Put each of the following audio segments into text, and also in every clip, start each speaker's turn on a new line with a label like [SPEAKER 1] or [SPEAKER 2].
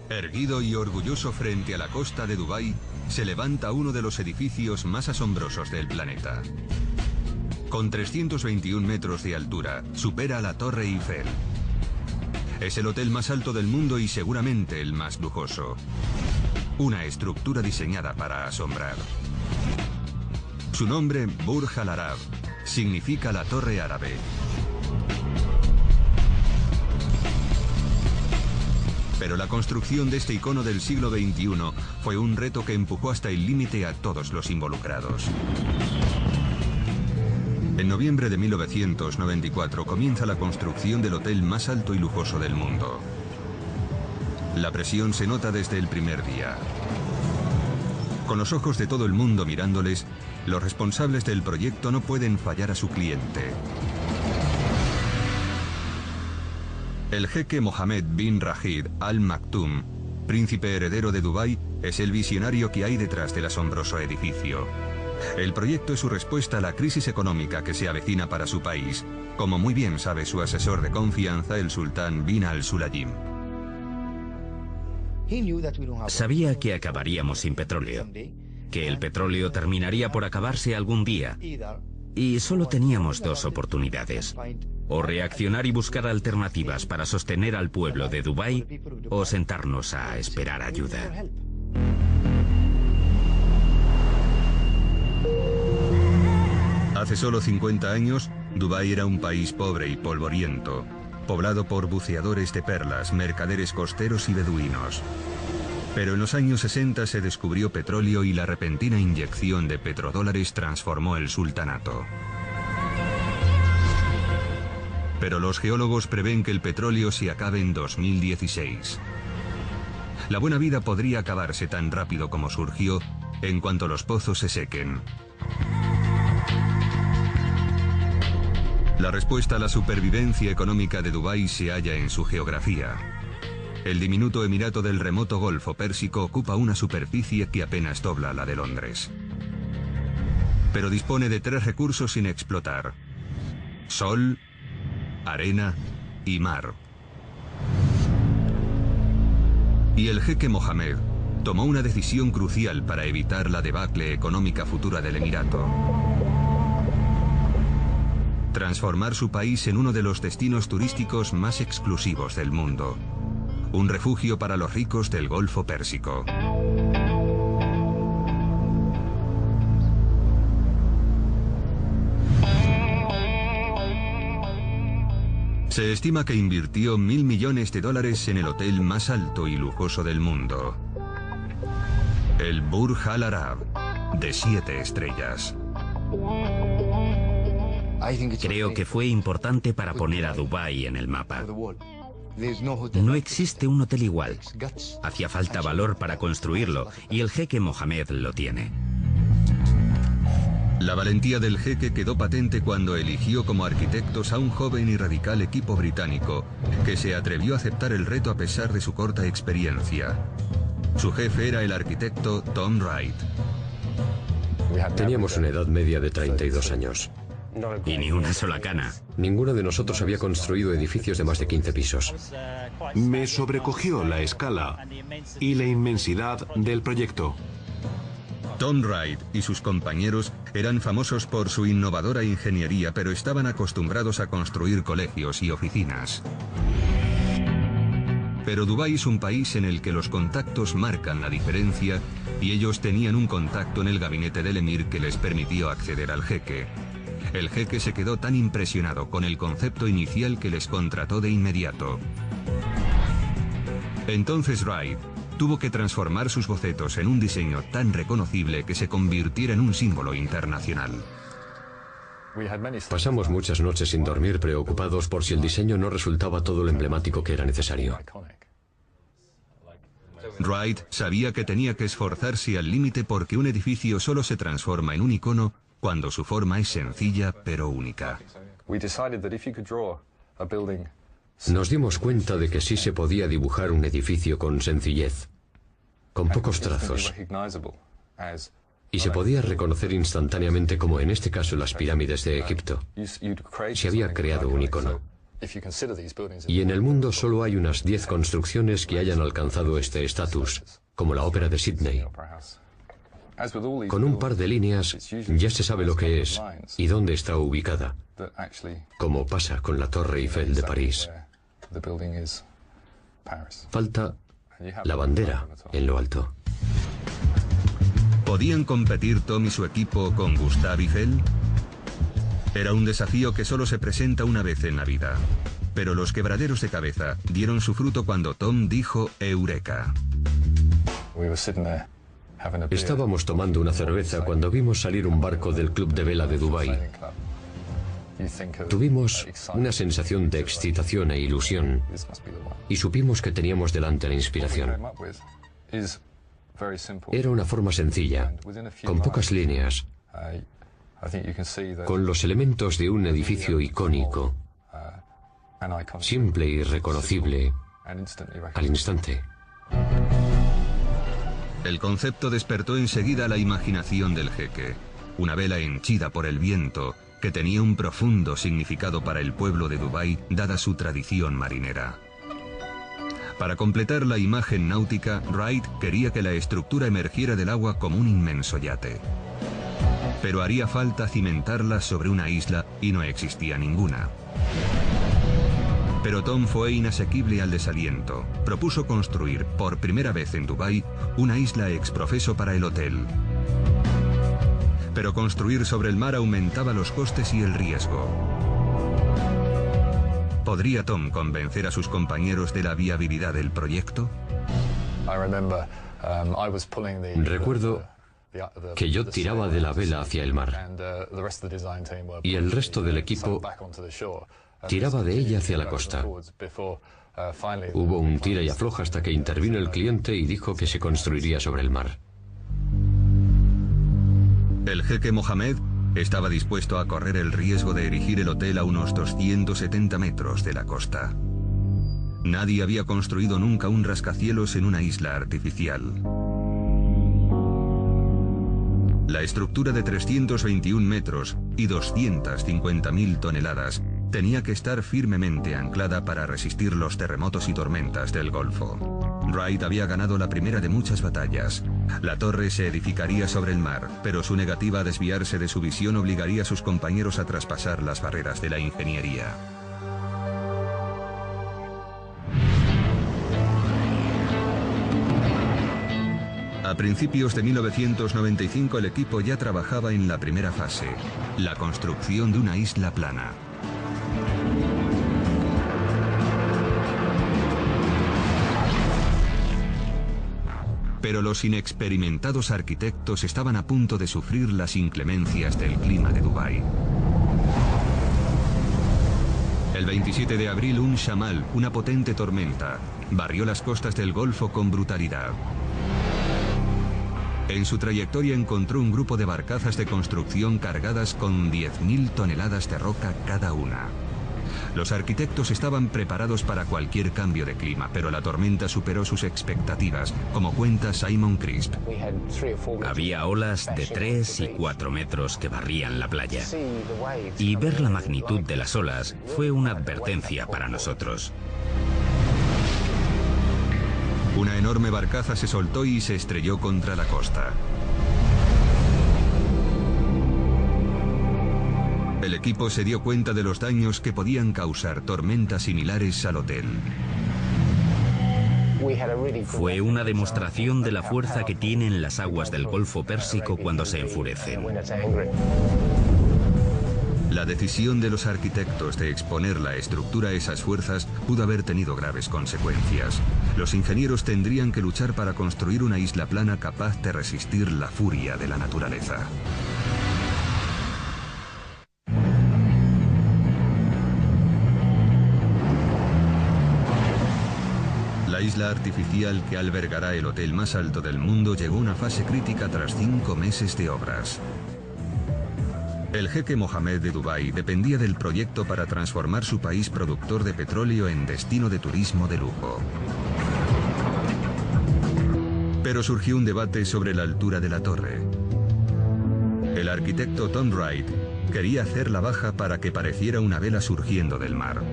[SPEAKER 1] Erguido y orgulloso frente a la costa de Dubái, se levanta uno de los edificios más asombrosos del planeta. Con 321 metros de altura, supera la Torre Eiffel. Es el hotel más alto del mundo y seguramente el más lujoso. Una estructura diseñada para asombrar. Su nombre, Burj Al Arab, significa la Torre Árabe. Pero la construcción de este icono del siglo XXI fue un reto que empujó hasta el límite a todos los involucrados. En noviembre de 1994 comienza la construcción del hotel más alto y lujoso del mundo. La presión se nota desde el primer día. Con los ojos de todo el mundo mirándoles, los responsables del proyecto no pueden fallar a su cliente. El jeque Mohammed bin Rashid Al Maktoum, príncipe heredero de Dubái, es el visionario que hay detrás del asombroso edificio. El proyecto es su respuesta a la crisis económica que se avecina para su país, como muy bien sabe su asesor de confianza, el sultán bin al-Sulayim.
[SPEAKER 2] Sabía que acabaríamos sin petróleo, que el petróleo terminaría por acabarse algún día, y solo teníamos dos oportunidades: o reaccionar y buscar alternativas para sostener al pueblo de Dubái, o sentarnos a esperar ayuda.
[SPEAKER 1] Hace solo 50 años, Dubái era un país pobre y polvoriento, poblado por buceadores de perlas, mercaderes costeros y beduinos. Pero en los años 60 se descubrió petróleo y la repentina inyección de petrodólares transformó el sultanato. Pero los geólogos prevén que el petróleo se acabe en 2016. La buena vida podría acabarse tan rápido como surgió, en cuanto los pozos se sequen. La respuesta a la supervivencia económica de Dubái se halla en su geografía. El diminuto emirato del remoto Golfo Pérsico ocupa una superficie que apenas dobla la de Londres. Pero dispone de tres recursos sin explotar: sol, arena y mar. Y el jeque Mohammed tomó una decisión crucial para evitar la debacle económica futura del emirato: transformar su país en uno de los destinos turísticos más exclusivos del mundo. Un refugio para los ricos del Golfo Pérsico. Se estima que invirtió $1.000 millones en el hotel más alto y lujoso del mundo. El Burj Al Arab, de 7 estrellas.
[SPEAKER 2] Creo que fue importante para poner a Dubái en el mapa. No existe un hotel igual. Hacía falta valor para construirlo, y el jeque Mohammed lo tiene.
[SPEAKER 1] La valentía del jeque quedó patente cuando eligió como arquitectos a un joven y radical equipo británico que se atrevió a aceptar el reto a pesar de su corta experiencia. Su jefe era el arquitecto Tom Wright.
[SPEAKER 3] Teníamos una edad media de 32 años.
[SPEAKER 2] Y ni una sola cana.
[SPEAKER 3] Ninguno de nosotros había construido edificios de más de 15 pisos.
[SPEAKER 4] Me sobrecogió la escala y la inmensidad del proyecto.
[SPEAKER 1] Tom Wright y sus compañeros eran famosos por su innovadora ingeniería, pero estaban acostumbrados a construir colegios y oficinas. Pero Dubái es un país en el que los contactos marcan la diferencia, y ellos tenían un contacto en el gabinete del emir que les permitió acceder al jeque. El jeque se quedó tan impresionado con el concepto inicial que les contrató de inmediato. Entonces Wright tuvo que transformar sus bocetos en un diseño tan reconocible que se convirtiera en un símbolo internacional.
[SPEAKER 3] Pasamos muchas noches sin dormir, preocupados por si el diseño no resultaba todo lo emblemático que era necesario.
[SPEAKER 1] Wright sabía que tenía que esforzarse al límite porque un edificio solo se transforma en un icono cuando su forma es sencilla pero única.
[SPEAKER 3] Nos dimos cuenta de que sí se podía dibujar un edificio con sencillez, con pocos trazos, y se podía reconocer instantáneamente, como en este caso las pirámides de Egipto. Se había creado un icono. Y en el mundo solo hay unas 10 construcciones que hayan alcanzado este estatus, como la Ópera de Sídney. Con un par de líneas ya se sabe lo que es y dónde está ubicada, como pasa con la Torre Eiffel de París. Falta la bandera en lo alto.
[SPEAKER 1] ¿Podían competir Tom y su equipo con Gustave Eiffel? Era un desafío que solo se presenta una vez en la vida. Pero los quebraderos de cabeza dieron su fruto cuando Tom dijo Eureka.
[SPEAKER 3] Estábamos tomando una cerveza cuando vimos salir un barco del Club de Vela de Dubái. Tuvimos una sensación de excitación e ilusión y supimos que teníamos delante la inspiración. Era una forma sencilla, con pocas líneas, con los elementos de un edificio icónico, simple y reconocible al instante.
[SPEAKER 1] El concepto despertó enseguida la imaginación del jeque. Una vela henchida por el viento que tenía un profundo significado para el pueblo de Dubái, dada su tradición marinera. Para completar la imagen náutica, Wright quería que la estructura emergiera del agua como un inmenso yate. Pero haría falta cimentarla sobre una isla y no existía ninguna. Pero Tom fue inasequible al desaliento. Propuso construir, por primera vez en Dubái, una isla exprofeso para el hotel. Pero construir sobre el mar aumentaba los costes y el riesgo. ¿Podría Tom convencer a sus compañeros de la viabilidad del proyecto?
[SPEAKER 3] Recuerdo que yo tiraba de la vela hacia el mar y el resto del equipo tiraba de ella hacia la costa. Hubo un tira y afloja hasta que intervino el cliente y dijo que se construiría sobre el mar.
[SPEAKER 1] El jeque Mohamed estaba dispuesto a correr el riesgo de erigir el hotel a unos 270 metros de la costa. Nadie había construido nunca un rascacielos en una isla artificial. La estructura de 321 metros y 250.000 toneladas tenía que estar firmemente anclada para resistir los terremotos y tormentas del Golfo. Wright había ganado la primera de muchas batallas. La torre se edificaría sobre el mar, pero su negativa a desviarse de su visión obligaría a sus compañeros a traspasar las barreras de la ingeniería. A principios de 1995 el equipo ya trabajaba en la primera fase, la construcción de una isla plana. Pero los inexperimentados arquitectos estaban a punto de sufrir las inclemencias del clima de Dubái. El 27 de abril un shamal, una potente tormenta, barrió las costas del Golfo con brutalidad. En su trayectoria encontró un grupo de barcazas de construcción cargadas con 10.000 toneladas de roca cada una. Los arquitectos estaban preparados para cualquier cambio de clima, pero la tormenta superó sus expectativas, como cuenta Simon Crisp.
[SPEAKER 2] Había olas de 3 y 4 metros que barrían la playa. Y ver la magnitud de las olas fue una advertencia para nosotros.
[SPEAKER 1] Una enorme barcaza se soltó y se estrelló contra la costa. El equipo se dio cuenta de los daños que podían causar tormentas similares al hotel.
[SPEAKER 2] Fue una demostración de la fuerza que tienen las aguas del Golfo Pérsico cuando se enfurecen.
[SPEAKER 1] La decisión de los arquitectos de exponer la estructura a esas fuerzas pudo haber tenido graves consecuencias. Los ingenieros tendrían que luchar para construir una isla plana capaz de resistir la furia de la naturaleza. La isla artificial que albergará el hotel más alto del mundo llegó a una fase crítica tras 5 meses de obras. El jeque Mohamed de Dubái dependía del proyecto para transformar su país productor de petróleo en destino de turismo de lujo. Pero surgió un debate sobre la altura de la torre. El arquitecto Tom Wright quería hacerla baja para que pareciera una vela surgiendo del mar.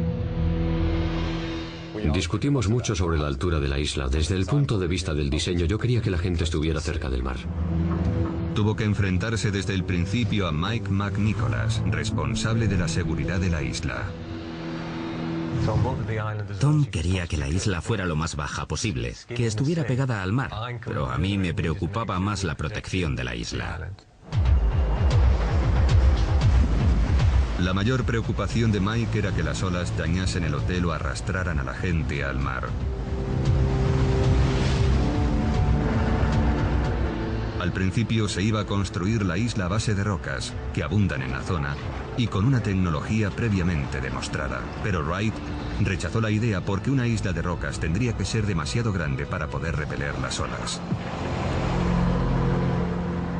[SPEAKER 3] Discutimos mucho sobre la altura de la isla. Desde el punto de vista del diseño, yo quería que la gente estuviera cerca del mar.
[SPEAKER 1] Tuvo que enfrentarse desde el principio a Mike McNicholas, responsable de la seguridad de la isla.
[SPEAKER 2] Tom quería que la isla fuera lo más baja posible, que estuviera pegada al mar, pero a mí me preocupaba más la protección de la isla.
[SPEAKER 1] La mayor preocupación de Mike era que las olas dañasen el hotel o arrastraran a la gente al mar. Al principio se iba a construir la isla a base de rocas, que abundan en la zona, y con una tecnología previamente demostrada. Pero Wright rechazó la idea porque una isla de rocas tendría que ser demasiado grande para poder repeler las olas.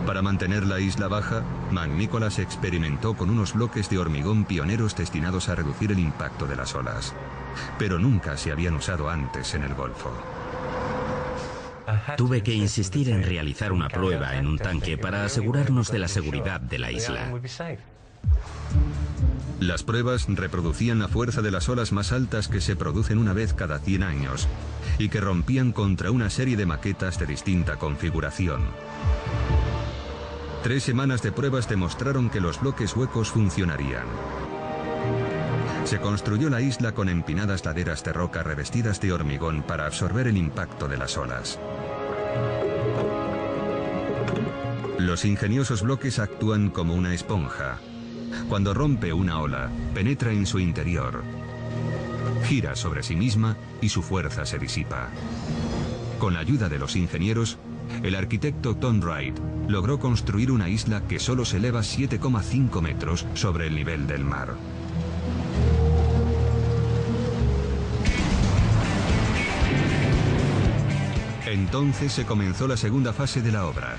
[SPEAKER 1] Para mantener la isla baja, McNicholas experimentó con unos bloques de hormigón pioneros destinados a reducir el impacto de las olas, pero nunca se habían usado antes en el Golfo.
[SPEAKER 2] Tuve que insistir en realizar una prueba en un tanque para asegurarnos de la seguridad de la isla.
[SPEAKER 1] Las pruebas reproducían la fuerza de las olas más altas que se producen una vez cada 100 años y que rompían contra una serie de maquetas de distinta configuración. 3 semanas de pruebas demostraron que los bloques huecos funcionarían. Se construyó la isla con empinadas laderas de roca revestidas de hormigón para absorber el impacto de las olas. Los ingeniosos bloques actúan como una esponja. Cuando rompe una ola, penetra en su interior, gira sobre sí misma y su fuerza se disipa. Con la ayuda de los ingenieros, el arquitecto Tom Wright logró construir una isla que solo se eleva 7,5 metros sobre el nivel del mar. Entonces se comenzó la segunda fase de la obra.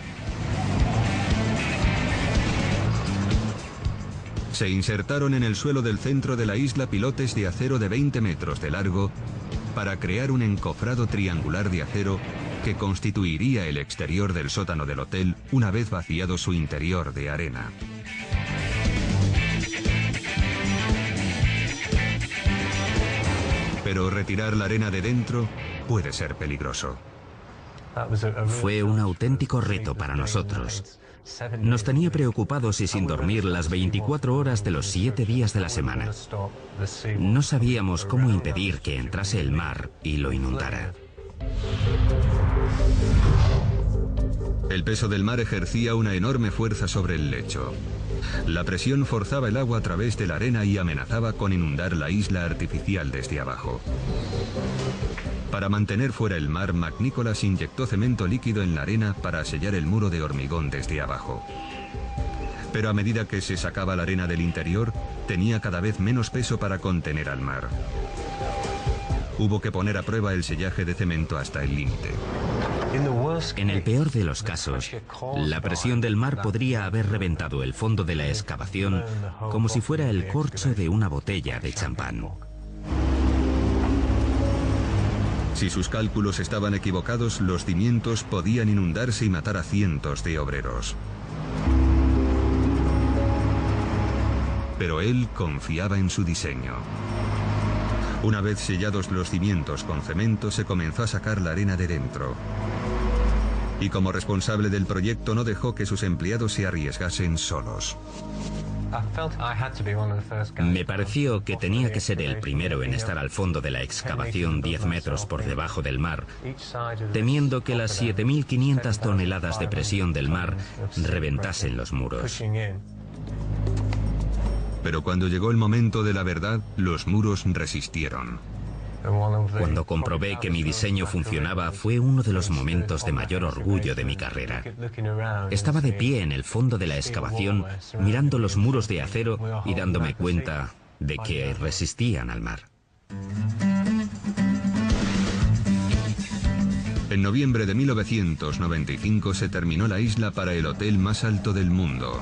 [SPEAKER 1] Se insertaron en el suelo del centro de la isla pilotes de acero de 20 metros de largo para crear un encofrado triangular de acero que constituiría el exterior del sótano del hotel una vez vaciado su interior de arena. Pero retirar la arena de dentro puede ser peligroso.
[SPEAKER 2] Fue un auténtico reto para nosotros. Nos tenía preocupados y sin dormir las 24 horas de los 7 días de la semana. No sabíamos cómo impedir que entrase el mar y lo inundara.
[SPEAKER 1] El peso del mar ejercía una enorme fuerza sobre el lecho. La presión forzaba el agua a través de la arena y amenazaba con inundar la isla artificial desde abajo. Para mantener fuera el mar, McNicholas inyectó cemento líquido en la arena para sellar el muro de hormigón desde abajo. Pero a medida que se sacaba la arena del interior, tenía cada vez menos peso para contener al mar. Hubo que poner a prueba el sellaje de cemento hasta el límite.
[SPEAKER 2] En el peor de los casos, la presión del mar podría haber reventado el fondo de la excavación como si fuera el corcho de una botella de champán.
[SPEAKER 1] Si sus cálculos estaban equivocados, los cimientos podían inundarse y matar a cientos de obreros. Pero él confiaba en su diseño. Una vez sellados los cimientos con cemento, se comenzó a sacar la arena de dentro. Y como responsable del proyecto, no dejó que sus empleados se arriesgasen solos.
[SPEAKER 2] Me pareció que tenía que ser el primero en estar al fondo de la excavación 10 metros por debajo del mar, temiendo que las 7.500 toneladas de presión del mar reventasen los muros.
[SPEAKER 1] Pero cuando llegó el momento de la verdad, los muros resistieron.
[SPEAKER 2] Cuando comprobé que mi diseño funcionaba, fue uno de los momentos de mayor orgullo de mi carrera. Estaba de pie en el fondo de la excavación, mirando los muros de acero y dándome cuenta de que resistían al mar.
[SPEAKER 1] En noviembre de 1995 se terminó la isla para el hotel más alto del mundo.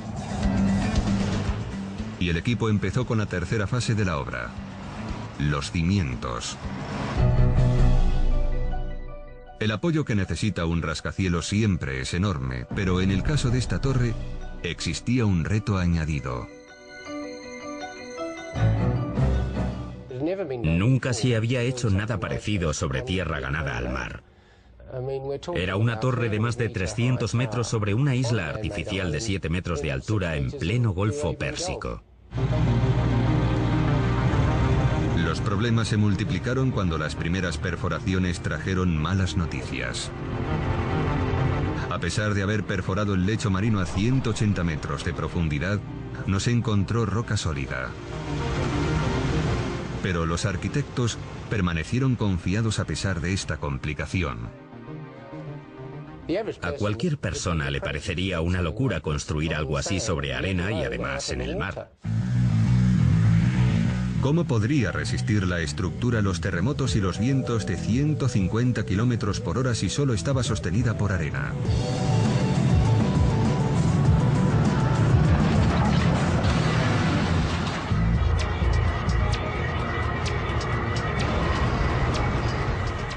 [SPEAKER 1] Y el equipo empezó con la tercera fase de la obra: los cimientos. El apoyo que necesita un rascacielos siempre es enorme, pero en el caso de esta torre existía un reto añadido.
[SPEAKER 2] Nunca se había hecho nada parecido sobre tierra ganada al mar. Era una torre de más de 300 metros sobre una isla artificial de 7 metros de altura en pleno Golfo Pérsico.
[SPEAKER 1] Los problemas se multiplicaron cuando las primeras perforaciones trajeron malas noticias. A pesar de haber perforado el lecho marino a 180 metros de profundidad, no se encontró roca sólida. Pero los arquitectos permanecieron confiados a pesar de esta complicación.
[SPEAKER 2] A cualquier persona le parecería una locura construir algo así sobre arena y además en el mar.
[SPEAKER 1] ¿Cómo podría resistir la estructura los terremotos y los vientos de 150 kilómetros por hora si solo estaba sostenida por arena?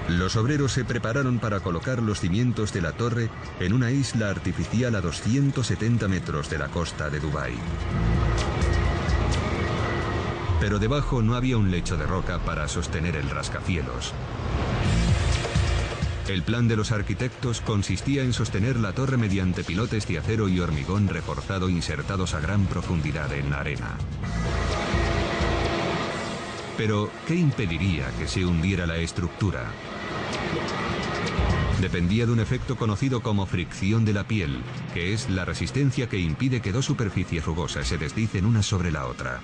[SPEAKER 1] Los obreros se prepararon para colocar los cimientos de la torre en una isla artificial a 270 metros de la costa de Dubái. Pero debajo no había un lecho de roca para sostener el rascacielos. El plan de los arquitectos consistía en sostener la torre mediante pilotes de acero y hormigón reforzado insertados a gran profundidad en la arena. Pero, ¿qué impediría que se hundiera la estructura? Dependía de un efecto conocido como fricción de la piel, que es la resistencia que impide que dos superficies rugosas se deslicen una sobre la otra.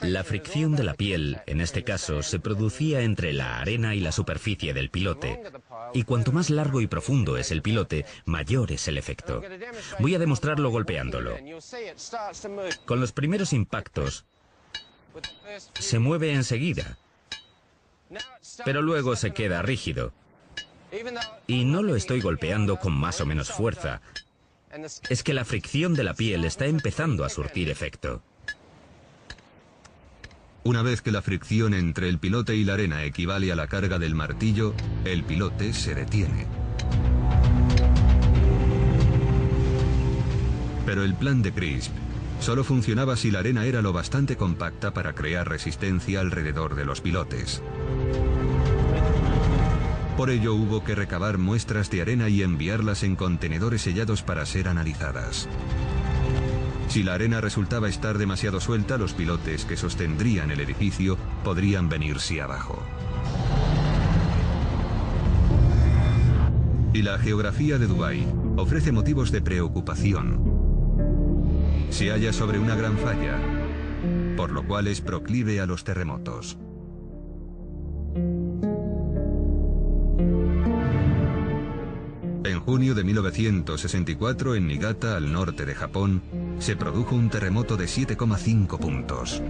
[SPEAKER 2] La fricción de la piel, en este caso, se producía entre la arena y la superficie del pilote. Y cuanto más largo y profundo es el pilote, mayor es el efecto. Voy a demostrarlo golpeándolo. Con los primeros impactos, se mueve enseguida, pero luego se queda rígido. Y no lo estoy golpeando con más o menos fuerza. Es que la fricción de la piel está empezando a surtir efecto.
[SPEAKER 1] Una vez que la fricción entre el pilote y la arena equivale a la carga del martillo, el pilote se detiene. Pero el plan de Crisp solo funcionaba si la arena era lo bastante compacta para crear resistencia alrededor de los pilotes. Por ello hubo que recabar muestras de arena y enviarlas en contenedores sellados para ser analizadas. Si la arena resultaba estar demasiado suelta, los pilotes que sostendrían el edificio podrían venirse abajo. Y la geografía de Dubái ofrece motivos de preocupación. Se halla sobre una gran falla, por lo cual es proclive a los terremotos. En junio de 1964, en Niigata, al norte de Japón, se produjo un terremoto de 7,5 puntos.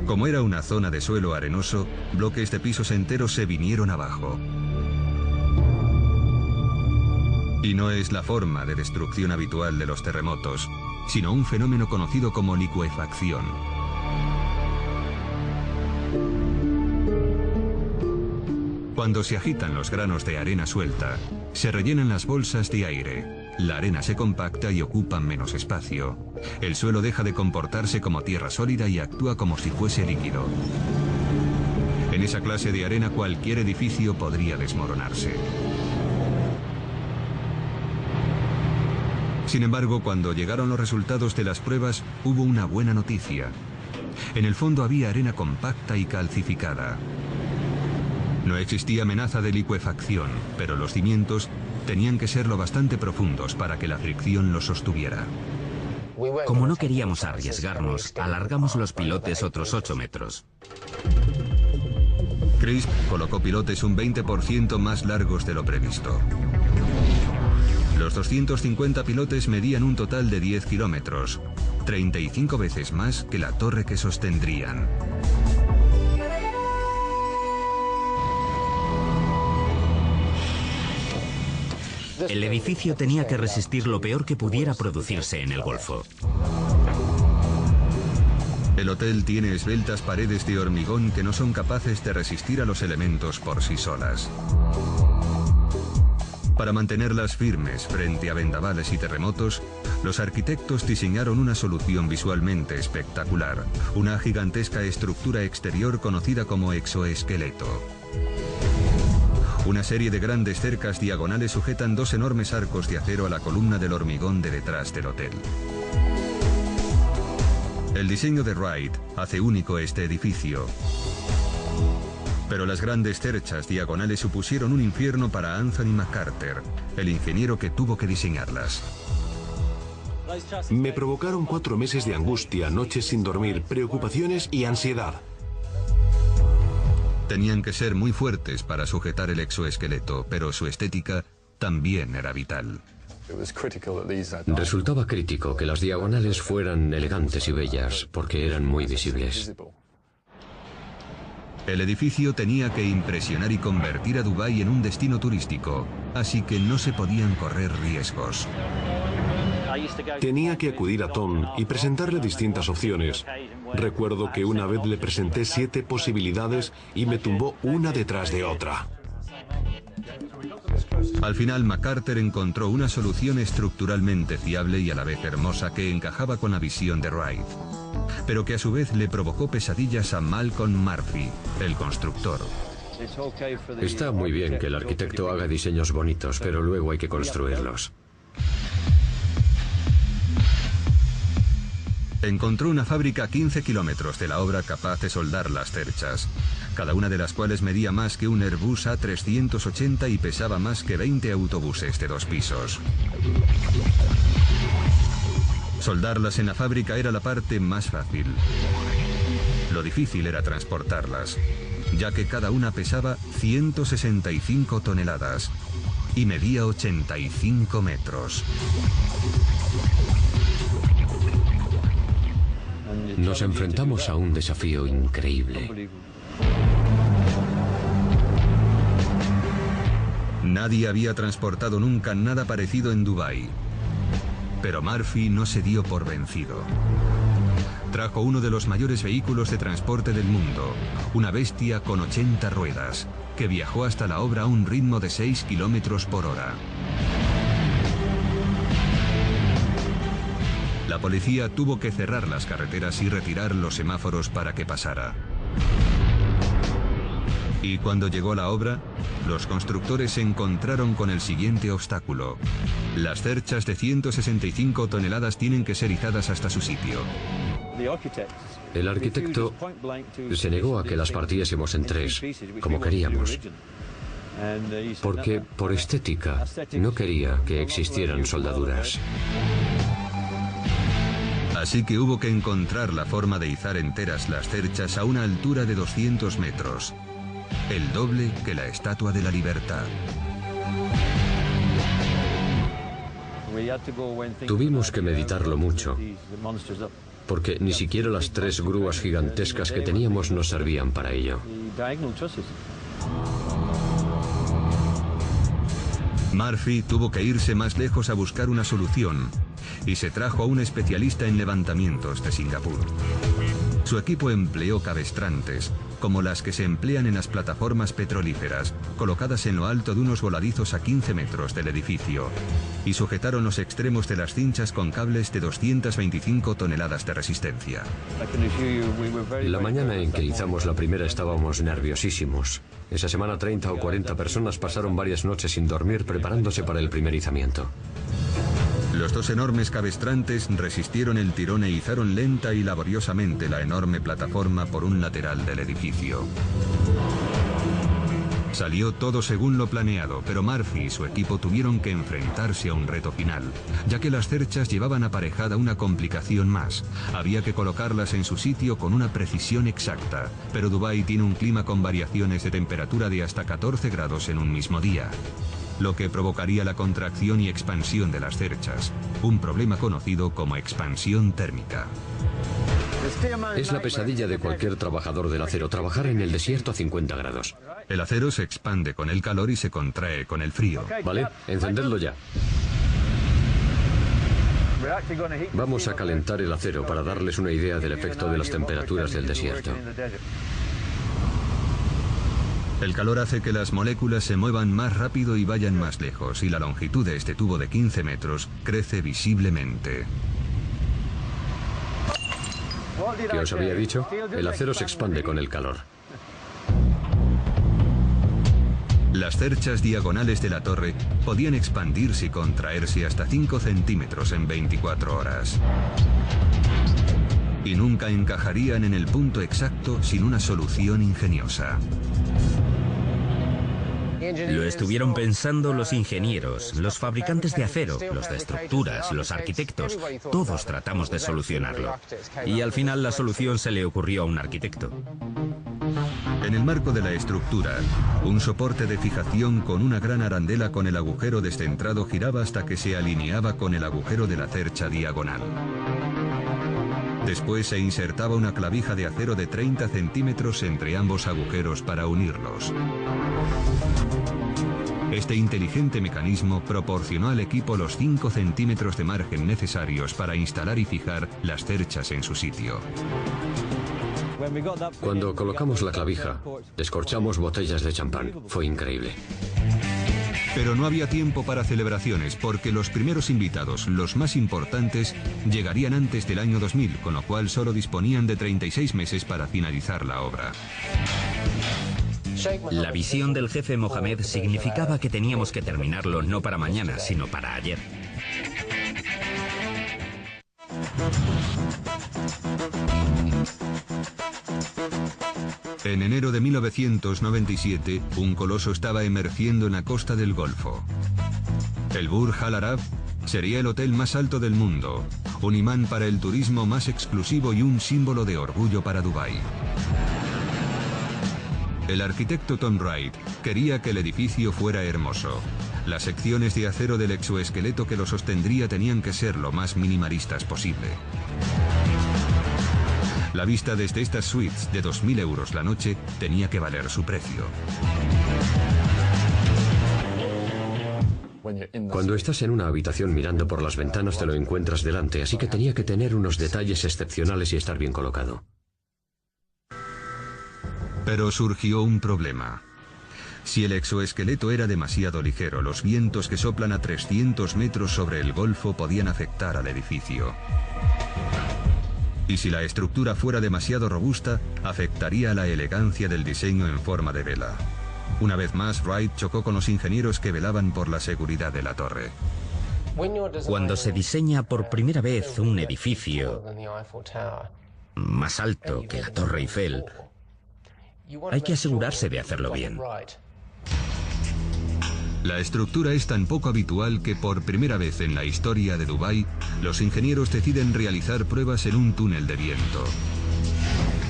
[SPEAKER 1] Como era una zona de suelo arenoso, bloques de pisos enteros se vinieron abajo. Y no es la forma de destrucción habitual de los terremotos, sino un fenómeno conocido como licuefacción. Cuando se agitan los granos de arena suelta, se rellenan las bolsas de aire. La arena se compacta y ocupa menos espacio. El suelo deja de comportarse como tierra sólida y actúa como si fuese líquido. En esa clase de arena cualquier edificio podría desmoronarse. Sin embargo, cuando llegaron los resultados de las pruebas, hubo una buena noticia. En el fondo había arena compacta y calcificada. No existía amenaza de licuefacción, pero los cimientos tenían que ser lo bastante profundos para que la fricción los sostuviera.
[SPEAKER 2] Como no queríamos arriesgarnos, alargamos los pilotes otros 8 metros.
[SPEAKER 1] Crisp colocó pilotes un 20% más largos de lo previsto. Los 250 pilotes medían un total de 10 kilómetros, 35 veces más que la torre que sostendrían.
[SPEAKER 2] El edificio tenía que resistir lo peor que pudiera producirse en el Golfo.
[SPEAKER 1] El hotel tiene esbeltas paredes de hormigón que no son capaces de resistir a los elementos por sí solas. Para mantenerlas firmes frente a vendavales y terremotos, los arquitectos diseñaron una solución visualmente espectacular, una gigantesca estructura exterior conocida como exoesqueleto. Una serie de grandes cercas diagonales sujetan dos enormes arcos de acero a la columna del hormigón de detrás del hotel. El diseño de Wright hace único este edificio. Pero las grandes cerchas diagonales supusieron un infierno para Anthony McCarter, el ingeniero que tuvo que diseñarlas.
[SPEAKER 4] Me provocaron 4 meses de angustia, noches sin dormir, preocupaciones y ansiedad.
[SPEAKER 1] Tenían que ser muy fuertes para sujetar el exoesqueleto, pero su estética también era vital.
[SPEAKER 3] Resultaba crítico que las diagonales fueran elegantes y bellas, porque eran muy visibles.
[SPEAKER 1] El edificio tenía que impresionar y convertir a Dubái en un destino turístico, así que no se podían correr riesgos.
[SPEAKER 4] Tenía que acudir a Tom y presentarle distintas opciones. Recuerdo que una vez le presenté 7 posibilidades y me tumbó una detrás de otra.
[SPEAKER 1] Al final, McCarter encontró una solución estructuralmente fiable y a la vez hermosa que encajaba con la visión de Wright, pero que a su vez le provocó pesadillas a Malcolm Murphy, el constructor.
[SPEAKER 3] Está muy bien que el arquitecto haga diseños bonitos, pero luego hay que construirlos.
[SPEAKER 1] Encontró una fábrica a 15 kilómetros de la obra capaz de soldar las cerchas, cada una de las cuales medía más que un Airbus A380 y pesaba más que 20 autobuses de 2 pisos. Soldarlas en la fábrica era la parte más fácil. Lo difícil era transportarlas, ya que cada una pesaba 165 toneladas y medía 85 metros.
[SPEAKER 3] Nos enfrentamos a un desafío increíble.
[SPEAKER 1] Nadie había transportado nunca nada parecido en Dubái. Pero Murphy no se dio por vencido. Trajo uno de los mayores vehículos de transporte del mundo, una bestia con 80 ruedas, que viajó hasta la obra a un ritmo de 6 kilómetros por hora. La policía tuvo que cerrar las carreteras y retirar los semáforos para que pasara. Y cuando llegó la obra, los constructores se encontraron con el siguiente obstáculo. Las cerchas de 165 toneladas tienen que ser izadas hasta su sitio.
[SPEAKER 3] El arquitecto se negó a que las partiésemos en 3, como queríamos, porque por estética no quería que existieran soldaduras.
[SPEAKER 1] Así que hubo que encontrar la forma de izar enteras las cerchas a una altura de 200 metros, el doble que la Estatua de la Libertad.
[SPEAKER 3] Tuvimos que meditarlo mucho, porque ni siquiera las 3 grúas gigantescas que teníamos nos servían para ello.
[SPEAKER 1] Murphy tuvo que irse más lejos a buscar una solución y se trajo a un especialista en levantamientos de Singapur. Su equipo empleó cabestrantes, como las que se emplean en las plataformas petrolíferas, colocadas en lo alto de unos voladizos a 15 metros del edificio, y sujetaron los extremos de las cinchas con cables de 225 toneladas de resistencia.
[SPEAKER 3] La mañana en que izamos la primera estábamos nerviosísimos. Esa semana 30 o 40 personas pasaron varias noches sin dormir preparándose para el primer izamiento.
[SPEAKER 1] Los 2 enormes cabestrantes resistieron el tirón e izaron lenta y laboriosamente la enorme plataforma por un lateral del edificio. Salió todo según lo planeado, pero Murphy y su equipo tuvieron que enfrentarse a un reto final, ya que las cerchas llevaban aparejada una complicación más. Había que colocarlas en su sitio con una precisión exacta, pero Dubái tiene un clima con variaciones de temperatura de hasta 14 grados en un mismo día, lo que provocaría la contracción y expansión de las cerchas, un problema conocido como expansión térmica.
[SPEAKER 3] Es la pesadilla de cualquier trabajador del acero, trabajar en el desierto a 50 grados.
[SPEAKER 1] El acero se expande con el calor y se contrae con el frío.
[SPEAKER 3] Vale, encendedlo ya. Vamos a calentar el acero para darles una idea del efecto de las temperaturas del desierto.
[SPEAKER 1] El calor hace que las moléculas se muevan más rápido y vayan más lejos, y la longitud de este tubo de 15 metros crece visiblemente.
[SPEAKER 3] ¿Qué os había dicho? El acero se expande con el calor.
[SPEAKER 1] Las cerchas diagonales de la torre podían expandirse y contraerse hasta 5 centímetros en 24 horas. Y nunca encajarían en el punto exacto sin una solución ingeniosa.
[SPEAKER 2] Lo estuvieron pensando los ingenieros, los fabricantes de acero, los de estructuras, los arquitectos. Todos tratamos de solucionarlo. Y al final la solución se le ocurrió a un arquitecto.
[SPEAKER 1] En el marco de la estructura, un soporte de fijación con una gran arandela con el agujero descentrado giraba hasta que se alineaba con el agujero de la cercha diagonal. Después se insertaba una clavija de acero de 30 centímetros entre ambos agujeros para unirlos. Este inteligente mecanismo proporcionó al equipo los 5 centímetros de margen necesarios para instalar y fijar las cerchas en su sitio.
[SPEAKER 3] Cuando colocamos la clavija, descorchamos botellas de champán. Fue increíble.
[SPEAKER 1] Pero no había tiempo para celebraciones porque los primeros invitados, los más importantes, llegarían antes del año 2000, con lo cual solo disponían de 36 meses para finalizar la obra.
[SPEAKER 2] La visión del jefe Mohamed significaba que teníamos que terminarlo no para mañana, sino para ayer.
[SPEAKER 1] En enero de 1997, un coloso estaba emergiendo en la costa del Golfo. El Burj Al Arab sería el hotel más alto del mundo, un imán para el turismo más exclusivo y un símbolo de orgullo para Dubái. El arquitecto Tom Wright quería que el edificio fuera hermoso. Las secciones de acero del exoesqueleto que lo sostendría tenían que ser lo más minimalistas posible. La vista desde estas suites de 2.000 euros la noche tenía que valer su precio.
[SPEAKER 3] Cuando estás en una habitación mirando por las ventanas te lo encuentras delante, así que tenía que tener unos detalles excepcionales y estar bien colocado.
[SPEAKER 1] Pero surgió un problema. Si el exoesqueleto era demasiado ligero, los vientos que soplan a 300 metros sobre el Golfo podían afectar al edificio. Y si la estructura fuera demasiado robusta, afectaría a la elegancia del diseño en forma de vela. Una vez más, Wright chocó con los ingenieros que velaban por la seguridad de la torre.
[SPEAKER 2] Cuando se diseña por primera vez un edificio más alto que la Torre Eiffel, hay que asegurarse de hacerlo bien.
[SPEAKER 1] La estructura es tan poco habitual que por primera vez en la historia de Dubái, los ingenieros deciden realizar pruebas en un túnel de viento.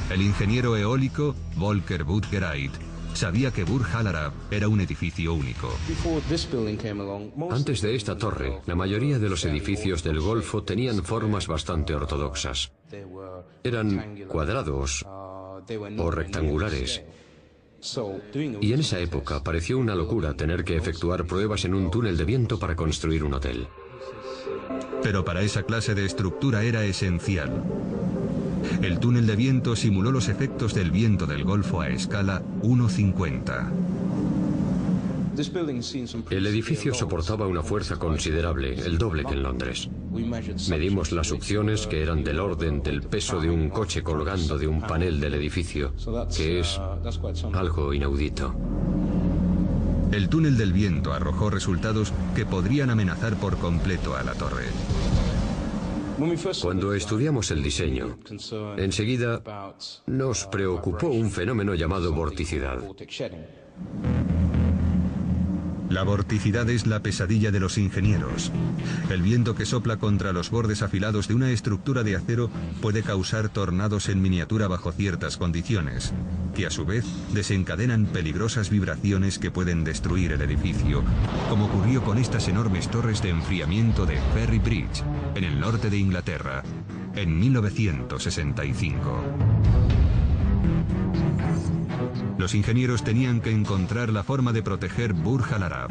[SPEAKER 1] El ingeniero eólico Volker Buttgereit sabía que Burj Al Arab era un edificio único.
[SPEAKER 3] Antes de esta torre, la mayoría de los edificios del Golfo tenían formas bastante ortodoxas. Eran cuadrados o rectangulares. Y en esa época pareció una locura tener que efectuar pruebas en un túnel de viento para construir un hotel.
[SPEAKER 1] Pero para esa clase de estructura era esencial. El túnel de viento simuló los efectos del viento del Golfo a escala 1,50.
[SPEAKER 3] El edificio soportaba una fuerza considerable, el doble que en Londres. Medimos las succiones que eran del orden del peso de un coche colgando de un panel del edificio, que es algo inaudito.
[SPEAKER 1] El túnel del viento arrojó resultados que podrían amenazar por completo a la torre.
[SPEAKER 3] Cuando estudiamos el diseño, enseguida nos preocupó un fenómeno llamado vorticidad.
[SPEAKER 1] La vorticidad es la pesadilla de los ingenieros. El viento que sopla contra los bordes afilados de una estructura de acero puede causar tornados en miniatura bajo ciertas condiciones, que a su vez desencadenan peligrosas vibraciones que pueden destruir el edificio, como ocurrió con estas enormes torres de enfriamiento de Ferry Bridge, en el norte de Inglaterra, en 1965. Los ingenieros tenían que encontrar la forma de proteger Burj Al Arab.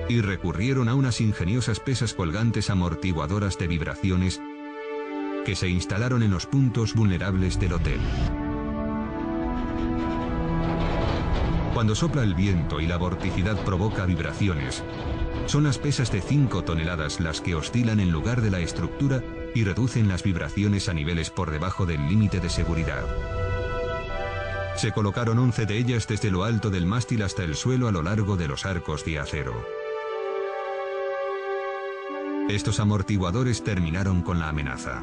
[SPEAKER 1] Y recurrieron a unas ingeniosas pesas colgantes amortiguadoras de vibraciones que se instalaron en los puntos vulnerables del hotel. Cuando sopla el viento y la vorticidad provoca vibraciones, son las pesas de 5 toneladas las que oscilan en lugar de la estructura y reducen las vibraciones a niveles por debajo del límite de seguridad. Se colocaron 11 de ellas desde lo alto del mástil hasta el suelo a lo largo de los arcos de acero. Estos amortiguadores terminaron con la amenaza.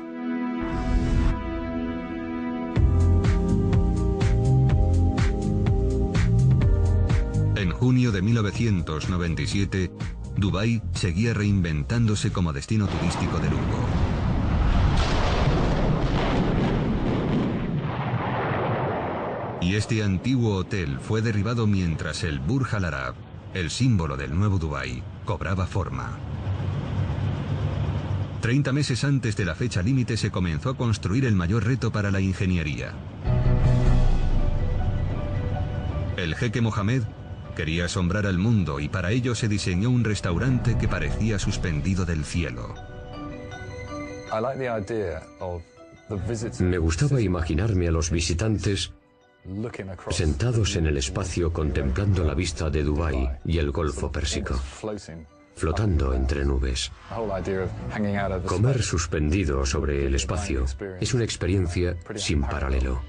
[SPEAKER 1] En junio de 1997, Dubái seguía reinventándose como destino turístico de lujo. Y este antiguo hotel fue derribado mientras el Burj Al Arab, el símbolo del nuevo Dubái, cobraba forma. 30 meses antes de la fecha límite se comenzó a construir el mayor reto para la ingeniería. El jeque Mohammed quería asombrar al mundo y para ello se diseñó un restaurante que parecía suspendido del cielo.
[SPEAKER 3] Me gustaba imaginarme a los visitantes sentados en el espacio contemplando la vista de Dubái y el Golfo Pérsico, flotando entre nubes. Comer suspendido sobre el espacio es una experiencia sin paralelo.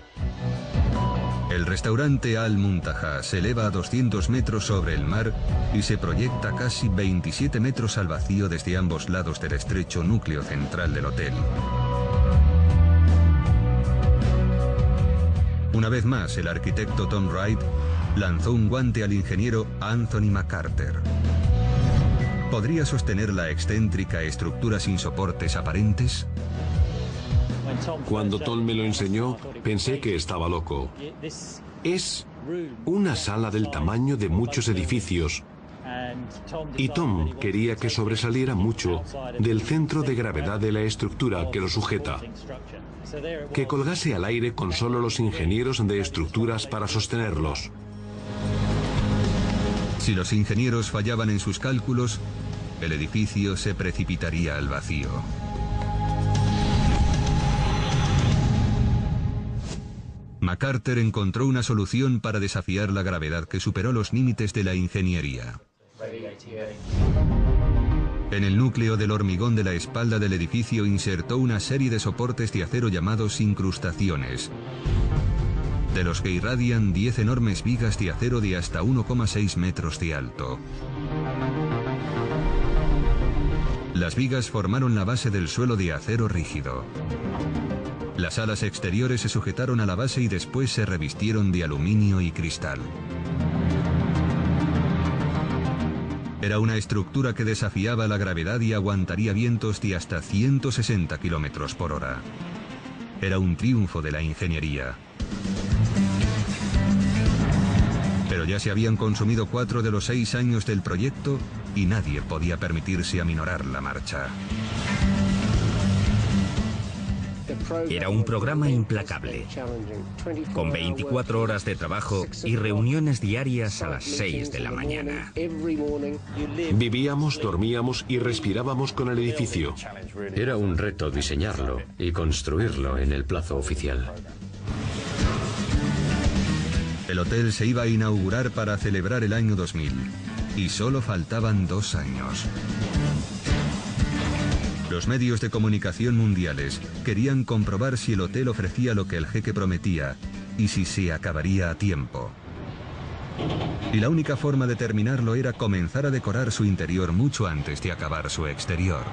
[SPEAKER 1] El restaurante Al Muntaha se eleva a 200 metros sobre el mar y se proyecta casi 27 metros al vacío desde ambos lados del estrecho núcleo central del hotel. Una vez más, el arquitecto Tom Wright lanzó un guante al ingeniero Anthony McCarter. ¿Podría sostener la excéntrica estructura sin soportes aparentes?
[SPEAKER 4] Cuando Tom me lo enseñó, pensé que estaba loco. Es una sala del tamaño de muchos edificios. Y Tom quería que sobresaliera mucho del centro de gravedad de la estructura que lo sujeta. Que colgase al aire con solo los ingenieros de estructuras para sostenerlos.
[SPEAKER 1] Si los ingenieros fallaban en sus cálculos, el edificio se precipitaría al vacío. McCarter encontró una solución para desafiar la gravedad que superó los límites de la ingeniería. En el núcleo del hormigón de la espalda del edificio insertó una serie de soportes de acero llamados incrustaciones, de los que irradian 10 enormes vigas de acero de hasta 1,6 metros de alto. Las vigas formaron la base del suelo de acero rígido. Las alas exteriores se sujetaron a la base y después se revistieron de aluminio y cristal. Era una estructura que desafiaba la gravedad y aguantaría vientos de hasta 160 kilómetros por hora. Era un triunfo de la ingeniería. Pero ya se habían consumido 4 de los 6 años del proyecto y nadie podía permitirse aminorar la marcha.
[SPEAKER 2] Era un programa implacable, con 24 horas de trabajo y reuniones diarias a las 6 de la mañana.
[SPEAKER 4] Vivíamos, dormíamos y respirábamos con el edificio.
[SPEAKER 3] Era un reto diseñarlo y construirlo en el plazo oficial.
[SPEAKER 1] El hotel se iba a inaugurar para celebrar el año 2000 y solo faltaban 2 años. Los medios de comunicación mundiales querían comprobar si el hotel ofrecía lo que el jeque prometía y si se acabaría a tiempo. Y la única forma de terminarlo era comenzar a decorar su interior mucho antes de acabar su exterior.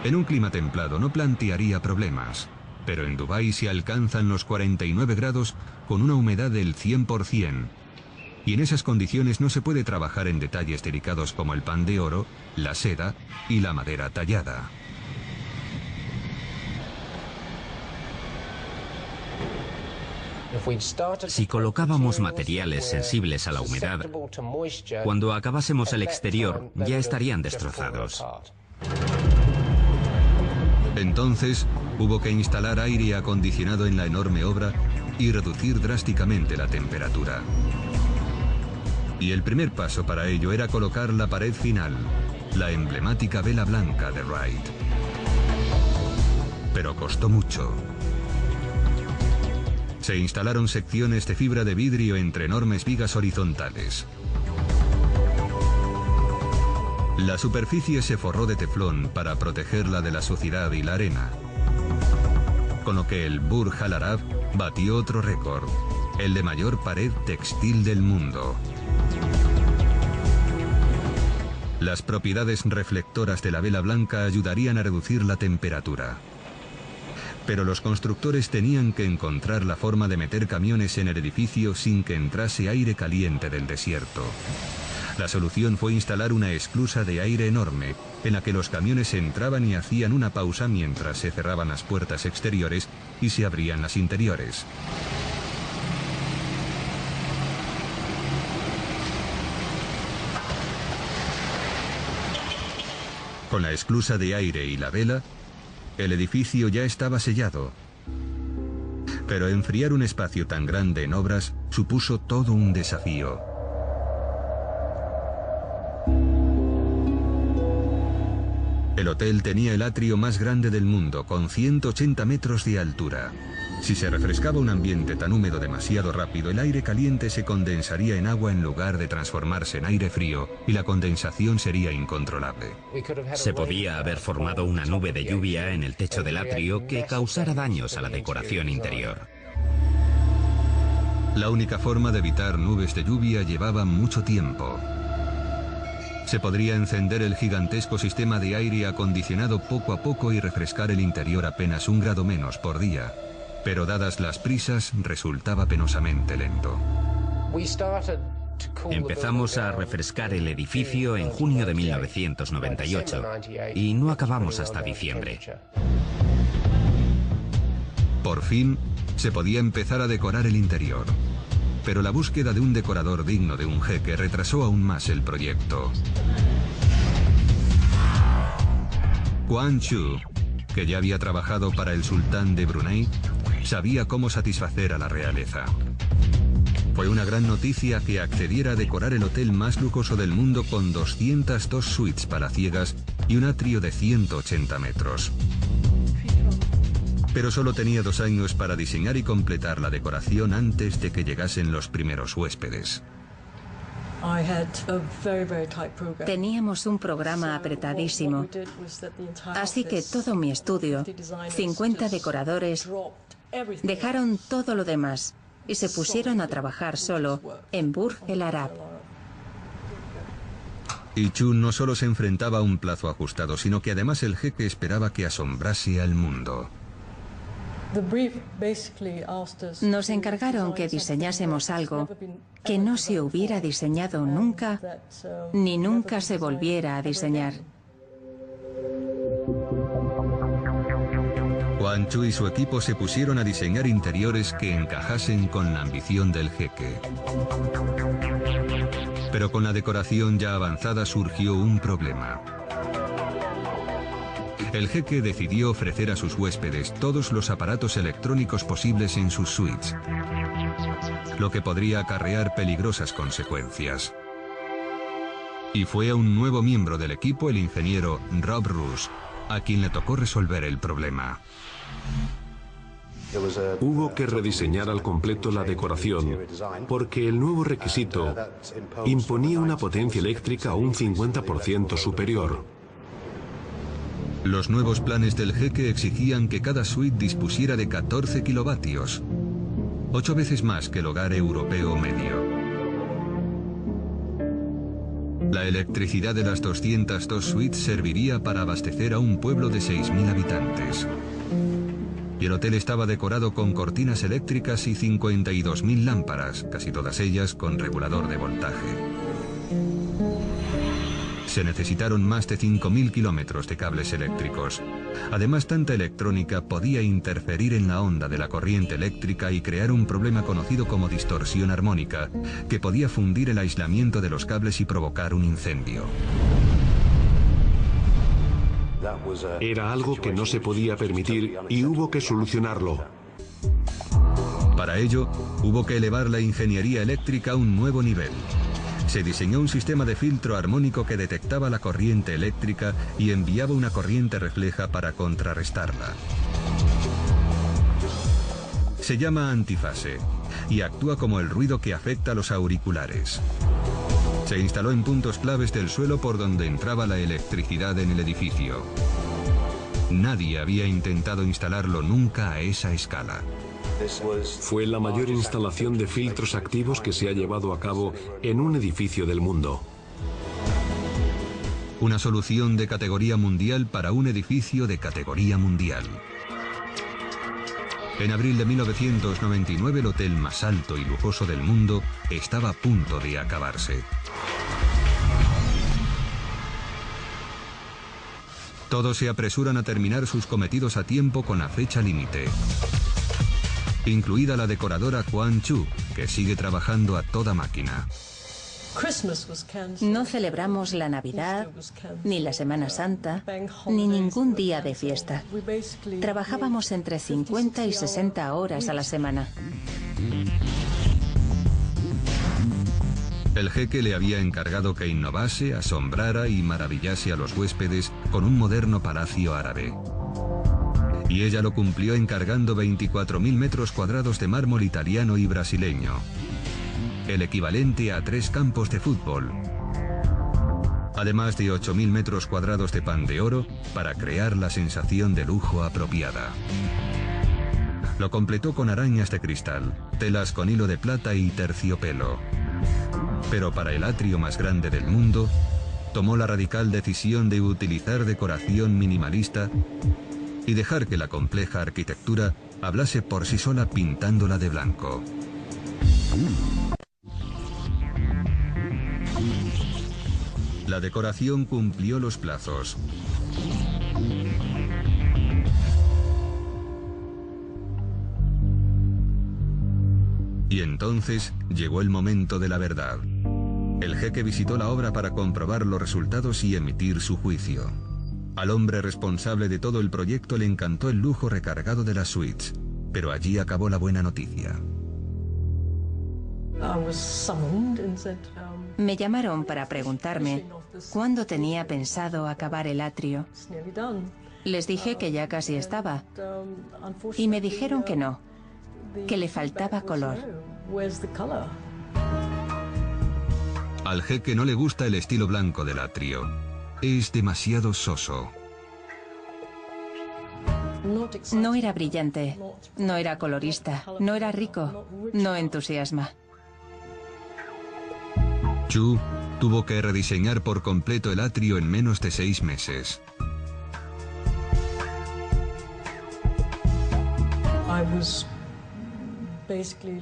[SPEAKER 1] En un clima templado no plantearía problemas, pero en Dubái se alcanzan los 49 grados con una humedad del 100%. Y en esas condiciones no se puede trabajar en detalles delicados como el pan de oro, la seda y la madera tallada.
[SPEAKER 2] Si colocábamos materiales sensibles a la humedad, cuando acabásemos el exterior ya estarían destrozados.
[SPEAKER 1] Entonces hubo que instalar aire acondicionado en la enorme obra y reducir drásticamente la temperatura. Y el primer paso para ello era colocar la pared final, la emblemática vela blanca de Wright. Pero costó mucho. Se instalaron secciones de fibra de vidrio entre enormes vigas horizontales. La superficie se forró de teflón para protegerla de la suciedad y la arena, con lo que el Burj Al Arab batió otro récord, el de mayor pared textil del mundo. Las propiedades reflectoras de la vela blanca ayudarían a reducir la temperatura. Pero los constructores tenían que encontrar la forma de meter camiones en el edificio sin que entrase aire caliente del desierto. La solución fue instalar una esclusa de aire enorme, en la que los camiones entraban y hacían una pausa mientras se cerraban las puertas exteriores y se abrían las interiores. Con la esclusa de aire y la vela, el edificio ya estaba sellado. Pero enfriar un espacio tan grande en obras supuso todo un desafío. El hotel tenía el atrio más grande del mundo, con 180 metros de altura. Si se refrescaba un ambiente tan húmedo demasiado rápido, el aire caliente se condensaría en agua en lugar de transformarse en aire frío, y la condensación sería incontrolable.
[SPEAKER 2] Se podía haber formado una nube de lluvia en el techo del atrio que causara daños a la decoración interior.
[SPEAKER 1] La única forma de evitar nubes de lluvia llevaba mucho tiempo. Se podría encender el gigantesco sistema de aire acondicionado poco a poco y refrescar el interior apenas 1 grado menos por día. Pero dadas las prisas, resultaba penosamente lento.
[SPEAKER 2] Empezamos a refrescar el edificio en junio de 1998 y no acabamos hasta diciembre.
[SPEAKER 1] Por fin, se podía empezar a decorar el interior. Pero la búsqueda de un decorador digno de un jeque retrasó aún más el proyecto. Quang Chu, que ya había trabajado para el sultán de Brunei, sabía cómo satisfacer a la realeza. Fue una gran noticia que accediera a decorar el hotel más lujoso del mundo con 202 suites palaciegas y un atrio de 180 metros. Pero solo tenía 2 años para diseñar y completar la decoración antes de que llegasen los primeros huéspedes.
[SPEAKER 5] Teníamos un programa apretadísimo, así que todo mi estudio, 50 decoradores, dejaron todo lo demás y se pusieron a trabajar solo en Burj Al Arab.
[SPEAKER 1] Y Chu no solo se enfrentaba a un plazo ajustado, sino que además el jeque esperaba que asombrase al mundo.
[SPEAKER 5] Nos encargaron que diseñásemos algo que no se hubiera diseñado nunca, ni nunca se volviera a diseñar.
[SPEAKER 1] Quang Chu y su equipo se pusieron a diseñar interiores que encajasen con la ambición del jeque. Pero con la decoración ya avanzada surgió un problema. El jeque decidió ofrecer a sus huéspedes todos los aparatos electrónicos posibles en sus suites, lo que podría acarrear peligrosas consecuencias. Y fue a un nuevo miembro del equipo, el ingeniero Rob Roos, a quien le tocó resolver el problema.
[SPEAKER 4] Hubo que rediseñar al completo la decoración, porque el nuevo requisito imponía una potencia eléctrica un 50% superior.
[SPEAKER 1] Los nuevos planes del jeque exigían que cada suite dispusiera de 14 kilovatios, 8 veces más que el hogar europeo medio. La electricidad de las 202 suites serviría para abastecer a un pueblo de 6.000 habitantes. Y el hotel estaba decorado con cortinas eléctricas y 52.000 lámparas, casi todas ellas con regulador de voltaje. Se necesitaron más de 5.000 kilómetros de cables eléctricos. Además, tanta electrónica podía interferir en la onda de la corriente eléctrica y crear un problema conocido como distorsión armónica, que podía fundir el aislamiento de los cables y provocar un incendio.
[SPEAKER 4] Era algo que no se podía permitir y hubo que solucionarlo.
[SPEAKER 1] Para ello, hubo que elevar la ingeniería eléctrica a un nuevo nivel. Se diseñó un sistema de filtro armónico que detectaba la corriente eléctrica y enviaba una corriente refleja para contrarrestarla. Se llama antifase y actúa como el ruido que afecta a los auriculares. Se instaló en puntos claves del suelo por donde entraba la electricidad en el edificio. Nadie había intentado instalarlo nunca a esa escala.
[SPEAKER 4] Fue la mayor instalación de filtros activos que se ha llevado a cabo en un edificio del mundo.
[SPEAKER 1] Una solución de categoría mundial para un edificio de categoría mundial. En abril de 1999, el hotel más alto y lujoso del mundo estaba a punto de acabarse. Todos se apresuran a terminar sus cometidos a tiempo con la fecha límite, incluida la decoradora Quan Chu, que sigue trabajando a toda máquina.
[SPEAKER 5] No celebramos la Navidad, ni la Semana Santa, ni ningún día de fiesta. Trabajábamos entre 50 y 60 horas a la semana.
[SPEAKER 1] El jeque le había encargado que innovase, asombrara y maravillase a los huéspedes con un moderno palacio árabe. Y ella lo cumplió encargando 24.000 metros cuadrados de mármol italiano y brasileño, el equivalente a 3 campos de fútbol, además de 8.000 metros cuadrados de pan de oro para crear la sensación de lujo apropiada. Lo completó con arañas de cristal, telas con hilo de plata y terciopelo. Pero para el atrio más grande del mundo, tomó la radical decisión de utilizar decoración minimalista y dejar que la compleja arquitectura hablase por sí sola pintándola de blanco. La decoración cumplió los plazos. Y entonces llegó el momento de la verdad. El jeque visitó la obra para comprobar los resultados y emitir su juicio. Al hombre responsable de todo el proyecto le encantó el lujo recargado de las suites, pero allí acabó la buena noticia.
[SPEAKER 5] Me llamaron para preguntarme cuándo tenía pensado acabar el atrio. Les dije que ya casi estaba, y me dijeron que no, que le faltaba color.
[SPEAKER 1] Al jeque no le gusta el estilo blanco del atrio. Es demasiado soso.
[SPEAKER 5] No era brillante, no era colorista, no era rico, no entusiasma.
[SPEAKER 1] Chu tuvo que rediseñar por completo el atrio en menos de 6 meses.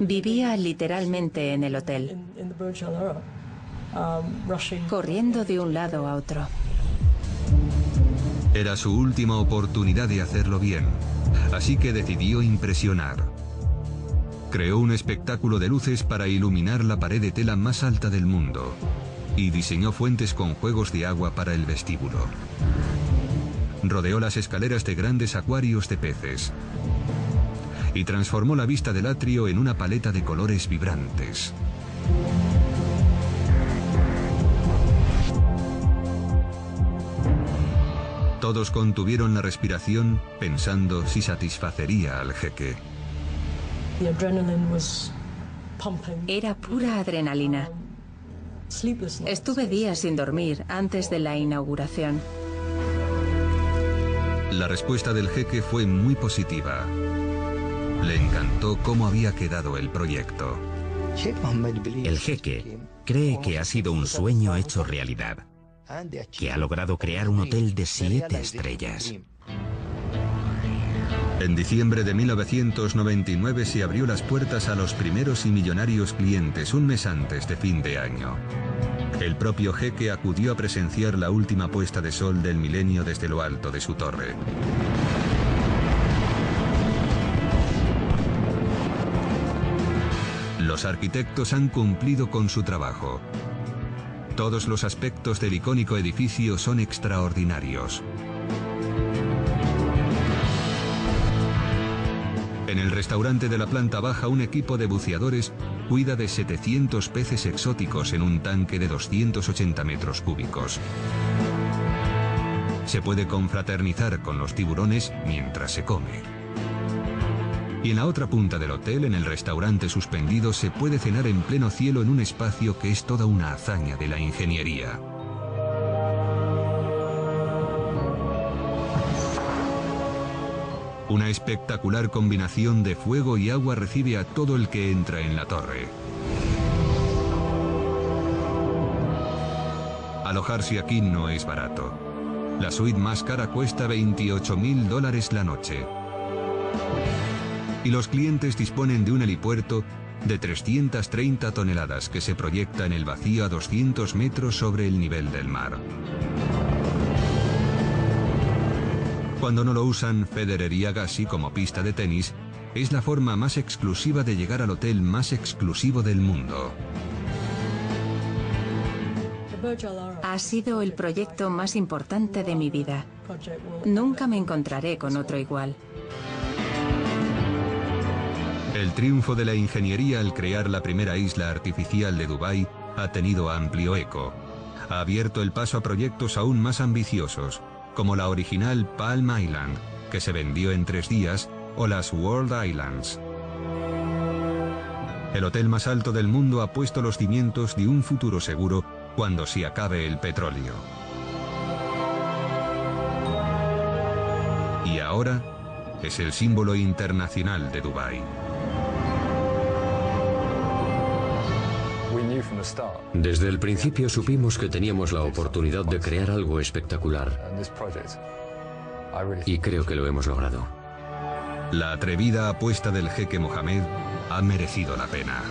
[SPEAKER 5] Vivía literalmente en el hotel, corriendo de un lado a otro.
[SPEAKER 1] Era su última oportunidad de hacerlo bien, así que decidió impresionar. Creó un espectáculo de luces para iluminar la pared de tela más alta del mundo y diseñó fuentes con juegos de agua para el vestíbulo. Rodeó las escaleras de grandes acuarios de peces y transformó la vista del atrio en una paleta de colores vibrantes. Todos contuvieron la respiración pensando si satisfacería al jeque.
[SPEAKER 5] Era pura adrenalina. Estuve días sin dormir antes de la inauguración.
[SPEAKER 1] La respuesta del jeque fue muy positiva. Le encantó cómo había quedado el proyecto.
[SPEAKER 2] El jeque cree que ha sido un sueño hecho realidad, que ha logrado crear un hotel de 7 estrellas.
[SPEAKER 1] En diciembre de 1999 se abrió las puertas a los primeros y millonarios clientes un mes antes de fin de año. El propio jeque acudió a presenciar la última puesta de sol del milenio desde lo alto de su torre. Los arquitectos han cumplido con su trabajo. Todos los aspectos del icónico edificio son extraordinarios. En el restaurante de la planta baja, un equipo de buceadores cuida de 700 peces exóticos en un tanque de 280 metros cúbicos. Se puede confraternizar con los tiburones mientras se come. Y en la otra punta del hotel, en el restaurante suspendido, se puede cenar en pleno cielo en un espacio que es toda una hazaña de la ingeniería. Una espectacular combinación de fuego y agua recibe a todo el que entra en la torre. Alojarse aquí no es barato. La suite más cara cuesta $28.000 la noche. Y los clientes disponen de un helipuerto de 330 toneladas que se proyecta en el vacío a 200 metros sobre el nivel del mar. Cuando no lo usan Federer y Agassi como pista de tenis, es la forma más exclusiva de llegar al hotel más exclusivo del mundo.
[SPEAKER 5] Ha sido el proyecto más importante de mi vida. Nunca me encontraré con otro igual.
[SPEAKER 1] El triunfo de la ingeniería al crear la primera isla artificial de Dubái ha tenido amplio eco. Ha abierto el paso a proyectos aún más ambiciosos, como la original Palm Island, que se vendió en 3 días, o las World Islands. El hotel más alto del mundo ha puesto los cimientos de un futuro seguro cuando se acabe el petróleo. Y ahora es el símbolo internacional de Dubái.
[SPEAKER 3] Desde el principio supimos que teníamos la oportunidad de crear algo espectacular. Y creo que lo hemos logrado.
[SPEAKER 1] La atrevida apuesta del jeque Mohammed ha merecido la pena.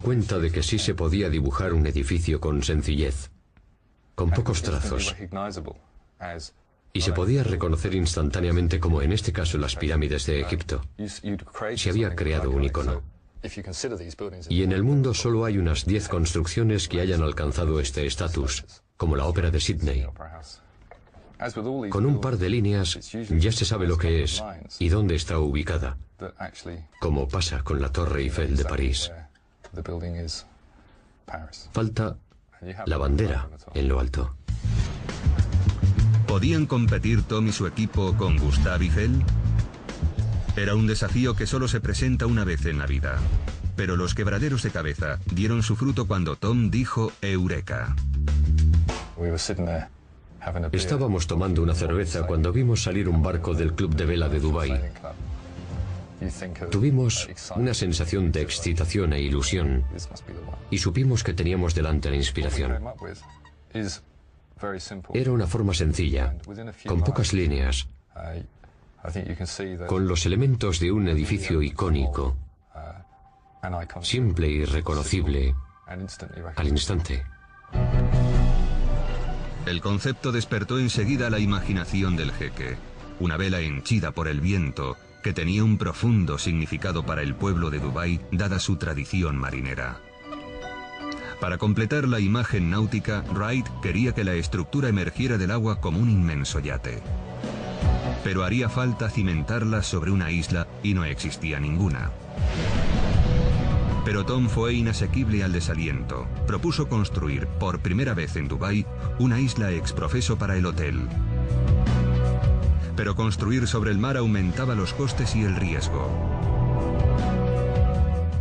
[SPEAKER 3] Cuenta de que sí se podía dibujar un edificio con sencillez, con pocos trazos, y se podía reconocer instantáneamente, como en este caso las pirámides de Egipto. Se había creado un icono. Y en el mundo solo hay unas 10 construcciones que hayan alcanzado este estatus, como la Ópera de Sídney. Con un par de líneas ya se sabe lo que es y dónde está ubicada, como pasa con la Torre Eiffel de París. Falta la bandera en lo alto.
[SPEAKER 1] ¿Podían competir Tom y su equipo con Gustave Eiffel? Era un desafío que solo se presenta una vez en la vida. Pero los quebraderos de cabeza dieron su fruto cuando Tom dijo Eureka.
[SPEAKER 3] Estábamos tomando una cerveza cuando vimos salir un barco del Club de Vela de Dubái. Tuvimos una sensación de excitación e ilusión y supimos que teníamos delante la inspiración. Era una forma sencilla, con pocas líneas, con los elementos de un edificio icónico, simple y reconocible al instante.
[SPEAKER 1] El concepto despertó enseguida la imaginación del jeque. Una vela henchida por el viento que tenía un profundo significado para el pueblo de Dubái, dada su tradición marinera. Para completar la imagen náutica, Wright quería que la estructura emergiera del agua como un inmenso yate. Pero haría falta cimentarla sobre una isla y no existía ninguna. Pero Tom fue inasequible al desaliento. Propuso construir, por primera vez en Dubái, una isla exprofeso para el hotel. Pero construir sobre el mar aumentaba los costes y el riesgo.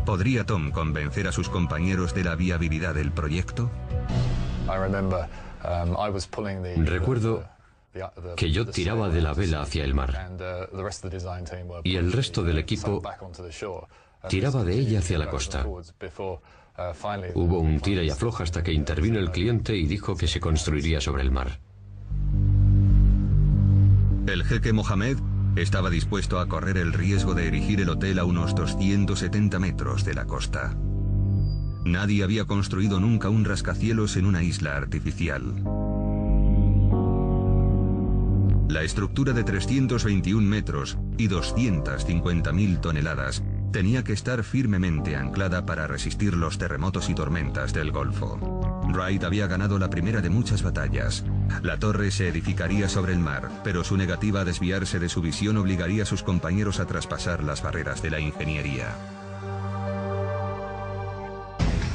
[SPEAKER 1] ¿Podría Tom convencer a sus compañeros de la viabilidad del proyecto?
[SPEAKER 3] Recuerdo que yo tiraba de la vela hacia el mar y el resto del equipo tiraba de ella hacia la costa. Hubo un tira y afloja hasta que intervino el cliente y dijo que se construiría sobre el mar.
[SPEAKER 1] El jeque Mohammed estaba dispuesto a correr el riesgo de erigir el hotel a unos 270 metros de la costa. Nadie había construido nunca un rascacielos en una isla artificial. La estructura de 321 metros y 250.000 toneladas tenía que estar firmemente anclada para resistir los terremotos y tormentas del Golfo. Wright había ganado la primera de muchas batallas. La torre se edificaría sobre el mar, pero su negativa a desviarse de su visión obligaría a sus compañeros a traspasar las barreras de la ingeniería.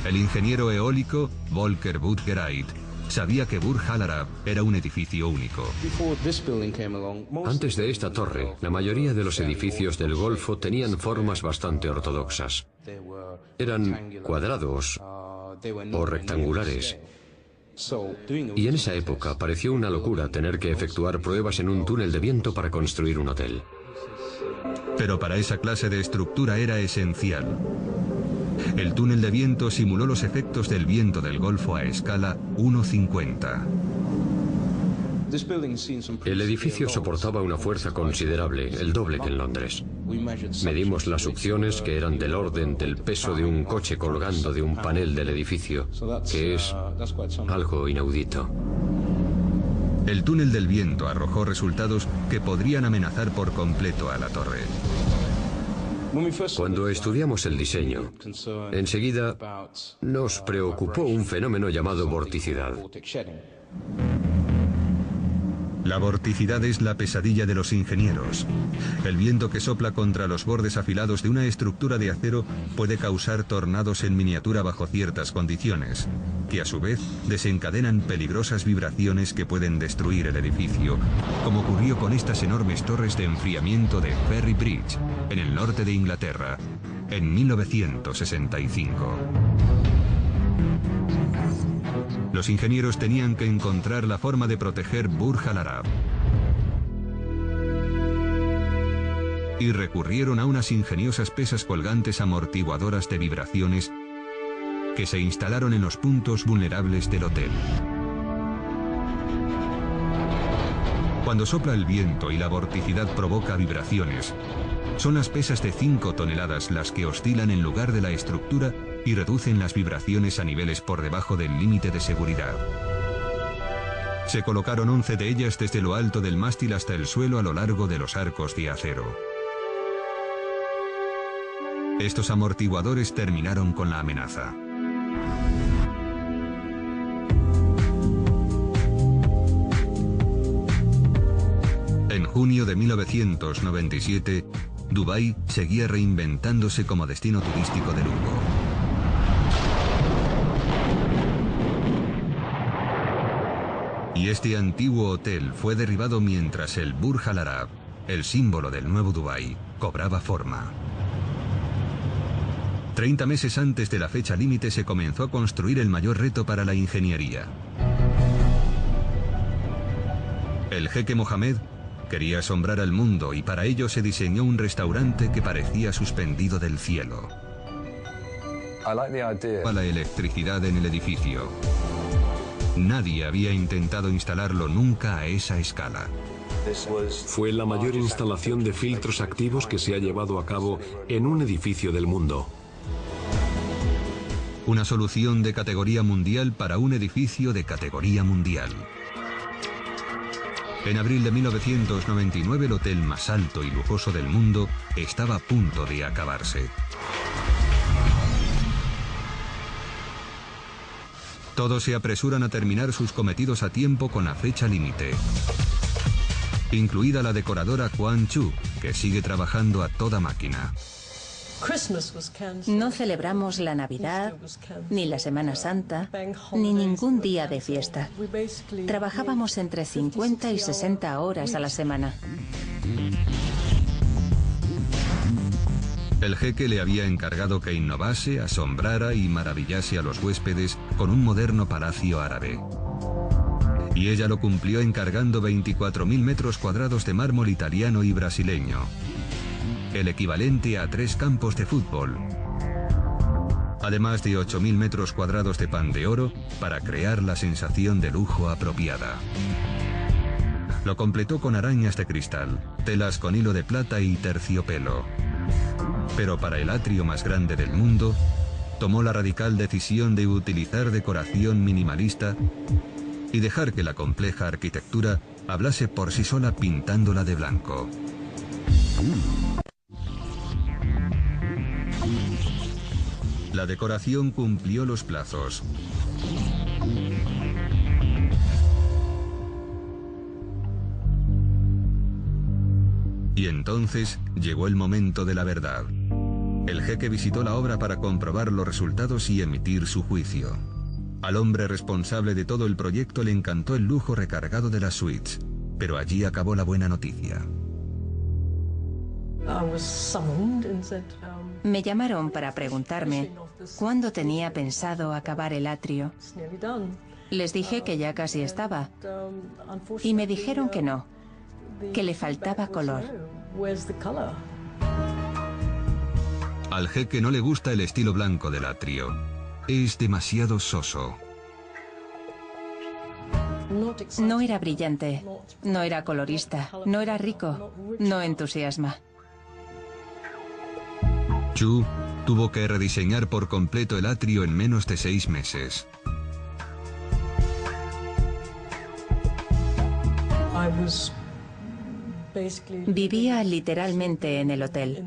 [SPEAKER 1] El ingeniero eólico Volker Buttgereit sabía que Burj Al Arab era un edificio único.
[SPEAKER 3] Antes de esta torre, la mayoría de los edificios del Golfo tenían formas bastante ortodoxas. Eran cuadrados o rectangulares. Y en esa época pareció una locura tener que efectuar pruebas en un túnel de viento para construir un hotel.
[SPEAKER 1] Pero para esa clase de estructura era esencial. El túnel de viento simuló los efectos del viento del Golfo a escala 1:50.
[SPEAKER 3] El edificio soportaba una fuerza considerable, el doble que en Londres. Medimos las succiones, que eran del orden del peso de un coche colgando de un panel del edificio, que es algo inaudito.
[SPEAKER 1] El túnel del viento arrojó resultados que podrían amenazar por completo a la torre.
[SPEAKER 3] Cuando estudiamos el diseño, enseguida nos preocupó un fenómeno llamado vorticidad.
[SPEAKER 1] La vorticidad es la pesadilla de los ingenieros. El viento que sopla contra los bordes afilados de una estructura de acero puede causar tornados en miniatura bajo ciertas condiciones, que a su vez desencadenan peligrosas vibraciones que pueden destruir el edificio, como ocurrió con estas enormes torres de enfriamiento de Ferry Bridge, en el norte de Inglaterra, en 1965. Los ingenieros tenían que encontrar la forma de proteger Burj Al Arab. Y recurrieron a unas ingeniosas pesas colgantes amortiguadoras de vibraciones que se instalaron en los puntos vulnerables del hotel. Cuando sopla el viento y la vorticidad provoca vibraciones, son las pesas de 5 toneladas las que oscilan en lugar de la estructura y reducen las vibraciones a niveles por debajo del límite de seguridad. Se colocaron 11 de ellas desde lo alto del mástil hasta el suelo a lo largo de los arcos de acero. Estos amortiguadores terminaron con la amenaza. En junio de 1997, Dubái seguía reinventándose como destino turístico de lujo. Y este antiguo hotel fue derribado mientras el Burj Al Arab, el símbolo del nuevo Dubái, cobraba forma. 30 meses antes de la fecha límite se comenzó a construir el mayor reto para la ingeniería. El jeque Mohammed quería asombrar al mundo y para ello se diseñó un restaurante que parecía suspendido del cielo. La electricidad en el edificio. Nadie había intentado instalarlo nunca a esa escala.
[SPEAKER 4] Fue la mayor instalación de filtros activos que se ha llevado a cabo en un edificio del mundo.
[SPEAKER 1] Una solución de categoría mundial para un edificio de categoría mundial. En abril de 1999, el hotel más alto y lujoso del mundo estaba a punto de acabarse. Todos se apresuran a terminar sus cometidos a tiempo con la fecha límite, incluida la decoradora Quan Chu, que sigue trabajando a toda máquina.
[SPEAKER 5] No celebramos la Navidad, ni la Semana Santa, ni ningún día de fiesta. Trabajábamos entre 50 y 60 horas a la semana.
[SPEAKER 1] El jeque le había encargado que innovase, asombrara y maravillase a los huéspedes con un moderno palacio árabe. Y ella lo cumplió encargando 24.000 metros cuadrados de mármol italiano y brasileño, el equivalente a 3 campos de fútbol, además de 8.000 metros cuadrados de pan de oro para crear la sensación de lujo apropiada. Lo completó con arañas de cristal, telas con hilo de plata y terciopelo. Pero para el atrio más grande del mundo, tomó la radical decisión de utilizar decoración minimalista y dejar que la compleja arquitectura hablase por sí sola pintándola de blanco. La decoración cumplió los plazos. Y entonces llegó el momento de la verdad. El jeque visitó la obra para comprobar los resultados y emitir su juicio. Al hombre responsable de todo el proyecto le encantó el lujo recargado de las suites, pero allí acabó la buena noticia.
[SPEAKER 5] Me llamaron para preguntarme cuándo tenía pensado acabar el atrio. Les dije que ya casi estaba, y me dijeron que no, que le faltaba color.
[SPEAKER 1] Al jeque no le gusta el estilo blanco del atrio. Es demasiado soso.
[SPEAKER 5] No era brillante, no era colorista, no era rico, no entusiasma.
[SPEAKER 1] Chu tuvo que rediseñar por completo el atrio en menos de 6 meses.
[SPEAKER 5] Vivía literalmente en el hotel,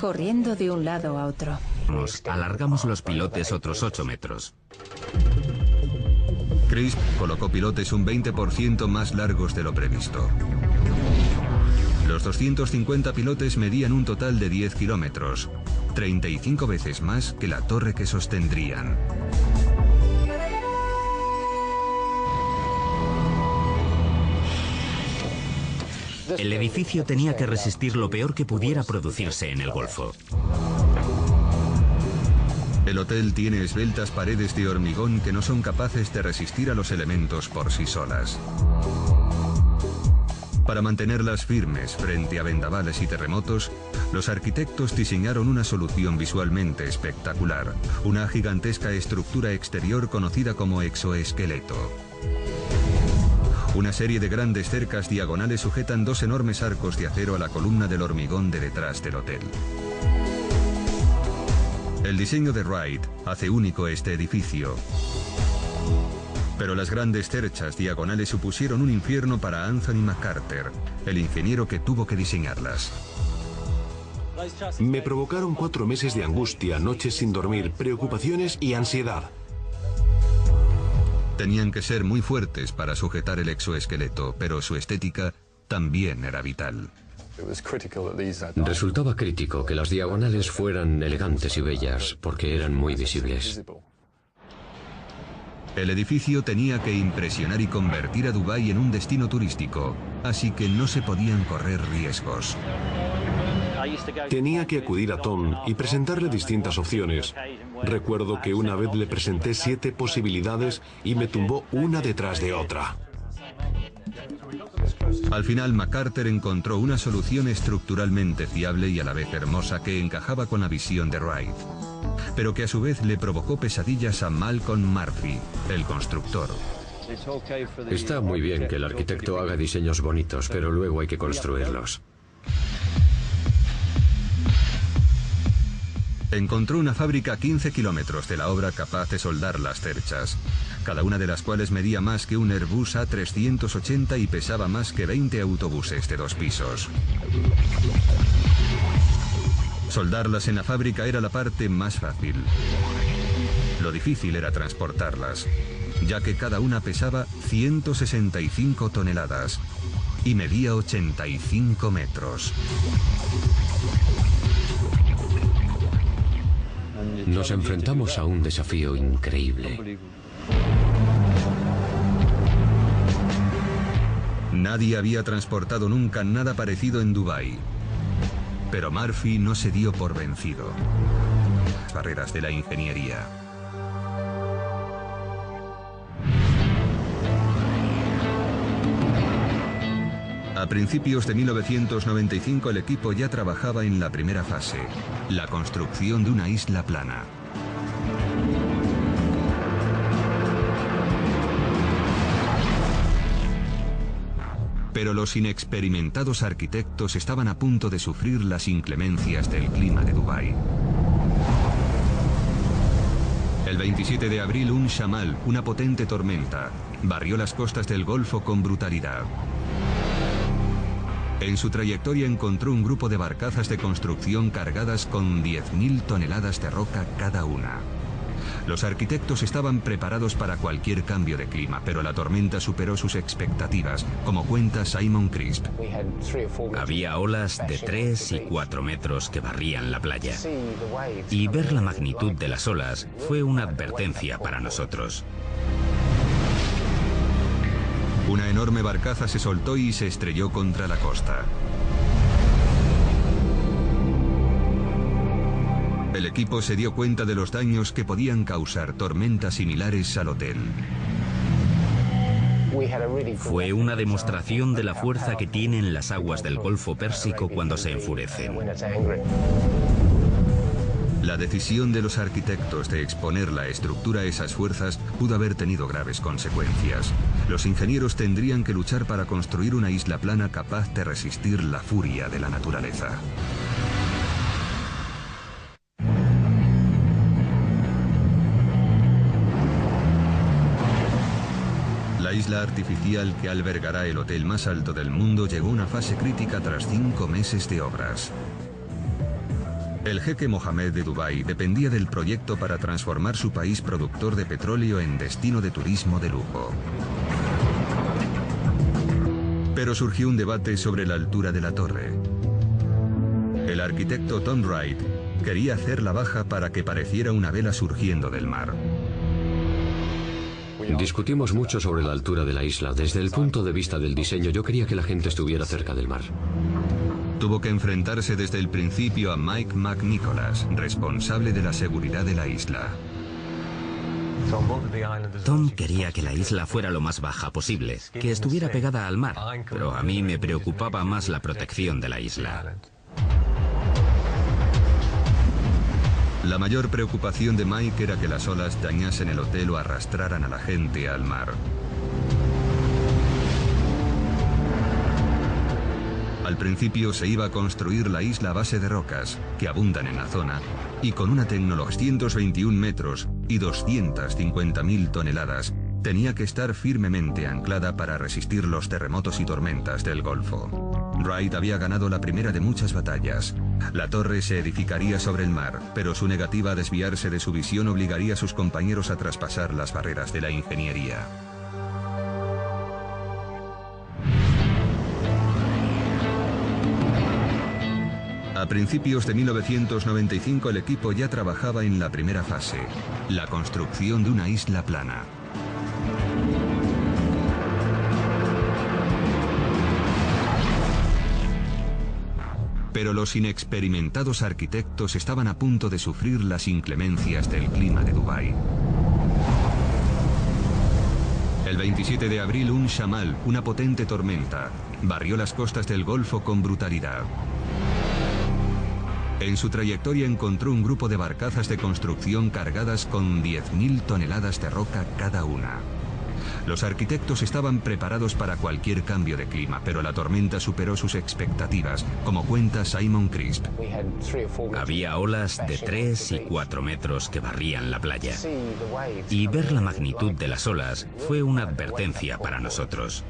[SPEAKER 5] corriendo de un lado a otro.
[SPEAKER 2] Alargamos los pilotes otros 8 metros.
[SPEAKER 1] Crisp colocó pilotes un 20% más largos de lo previsto. Los 250 pilotes medían un total de 10 kilómetros, 35 veces más que la torre que sostendrían.
[SPEAKER 2] El edificio tenía que resistir lo peor que pudiera producirse en el Golfo.
[SPEAKER 1] El hotel tiene esbeltas paredes de hormigón que no son capaces de resistir a los elementos por sí solas. Para mantenerlas firmes frente a vendavales y terremotos, los arquitectos diseñaron una solución visualmente espectacular, una gigantesca estructura exterior conocida como exoesqueleto. Una serie de grandes cercas diagonales sujetan 2 enormes arcos de acero a la columna del hormigón de detrás del hotel. El diseño de Wright hace único este edificio. Pero las grandes cerchas diagonales supusieron un infierno para Anthony McCarter, el ingeniero que tuvo que diseñarlas.
[SPEAKER 4] Me provocaron 4 meses de angustia, noches sin dormir, preocupaciones y ansiedad.
[SPEAKER 1] Tenían que ser muy fuertes para sujetar el exoesqueleto, pero su estética también era vital.
[SPEAKER 3] Resultaba crítico que las diagonales fueran elegantes y bellas, porque eran muy visibles.
[SPEAKER 1] El edificio tenía que impresionar y convertir a Dubái en un destino turístico, así que no se podían correr riesgos.
[SPEAKER 4] Tenía que acudir a Tom y presentarle distintas opciones. Recuerdo que una vez le presenté 7 posibilidades y me tumbó una detrás de otra.
[SPEAKER 1] Al final, McCarter encontró una solución estructuralmente fiable y a la vez hermosa que encajaba con la visión de Wright, pero que a su vez le provocó pesadillas a Malcolm Murphy, el constructor.
[SPEAKER 3] Está muy bien que el arquitecto haga diseños bonitos, pero luego hay que construirlos.
[SPEAKER 1] Encontró una fábrica a 15 kilómetros de la obra capaz de soldar las cerchas, cada una de las cuales medía más que un Airbus A380 y pesaba más que 20 autobuses de 2 pisos. Soldarlas en la fábrica era la parte más fácil. Lo difícil era transportarlas, ya que cada una pesaba 165 toneladas y medía 85 metros.
[SPEAKER 3] Nos enfrentamos a un desafío increíble.
[SPEAKER 1] Nadie había transportado nunca nada parecido en Dubái. Pero Murphy no se dio por vencido. Las barreras de la ingeniería. A principios de 1995 el equipo ya trabajaba en la primera fase, la construcción de una isla plana. Pero los inexperimentados arquitectos estaban a punto de sufrir las inclemencias del clima de Dubái. El 27 de abril un shamal, una potente tormenta, barrió las costas del Golfo con brutalidad. En su trayectoria encontró un grupo de barcazas de construcción cargadas con 10.000 toneladas de roca cada una. Los arquitectos estaban preparados para cualquier cambio de clima, pero la tormenta superó sus expectativas, como cuenta Simon Crisp.
[SPEAKER 2] Había olas de 3 y 4 metros que barrían la playa. Y ver la magnitud de las olas fue una advertencia para nosotros.
[SPEAKER 1] Una enorme barcaza se soltó y se estrelló contra la costa. El equipo se dio cuenta de los daños que podían causar tormentas similares al hotel.
[SPEAKER 2] Fue una demostración de la fuerza que tienen las aguas del Golfo Pérsico cuando se enfurecen.
[SPEAKER 1] La decisión de los arquitectos de exponer la estructura a esas fuerzas pudo haber tenido graves consecuencias. Los ingenieros tendrían que luchar para construir una isla plana capaz de resistir la furia de la naturaleza. La isla artificial que albergará el hotel más alto del mundo llegó a una fase crítica tras 5 meses de obras. El jeque Mohammed de Dubái dependía del proyecto para transformar su país productor de petróleo en destino de turismo de lujo. Pero surgió un debate sobre la altura de la torre. El arquitecto Tom Wright quería hacerla baja para que pareciera una vela surgiendo del mar.
[SPEAKER 3] Discutimos mucho sobre la altura de la isla. Desde el punto de vista del diseño, yo quería que la gente estuviera cerca del mar.
[SPEAKER 1] Tuvo que enfrentarse desde el principio a Mike McNicholas, responsable de la seguridad de la isla.
[SPEAKER 2] Tom quería que la isla fuera lo más baja posible, que estuviera pegada al mar, pero a mí me preocupaba más la protección de la isla.
[SPEAKER 1] La mayor preocupación de Mike era que las olas dañasen el hotel o arrastraran a la gente al mar. Al principio se iba a construir la isla a base de rocas, que abundan en la zona, y con una tecnología de 221 metros y 250.000 toneladas, tenía que estar firmemente anclada para resistir los terremotos y tormentas del Golfo. Wright había ganado la primera de muchas batallas. La torre se edificaría sobre el mar, pero su negativa a desviarse de su visión obligaría a sus compañeros a traspasar las barreras de la ingeniería. A principios de 1995 el equipo ya trabajaba en la primera fase, la construcción de una isla plana. Pero los inexperimentados arquitectos estaban a punto de sufrir las inclemencias del clima de Dubái. El 27 de abril un shamal, una potente tormenta, barrió las costas del Golfo con brutalidad. En su trayectoria encontró un grupo de barcazas de construcción cargadas con 10.000 toneladas de roca cada una. Los arquitectos estaban preparados para cualquier cambio de clima, pero la tormenta superó sus expectativas, como cuenta Simon Crisp.
[SPEAKER 2] Había olas de 3 y 4 metros que barrían la playa. Y ver la magnitud de las olas fue una advertencia para nosotros.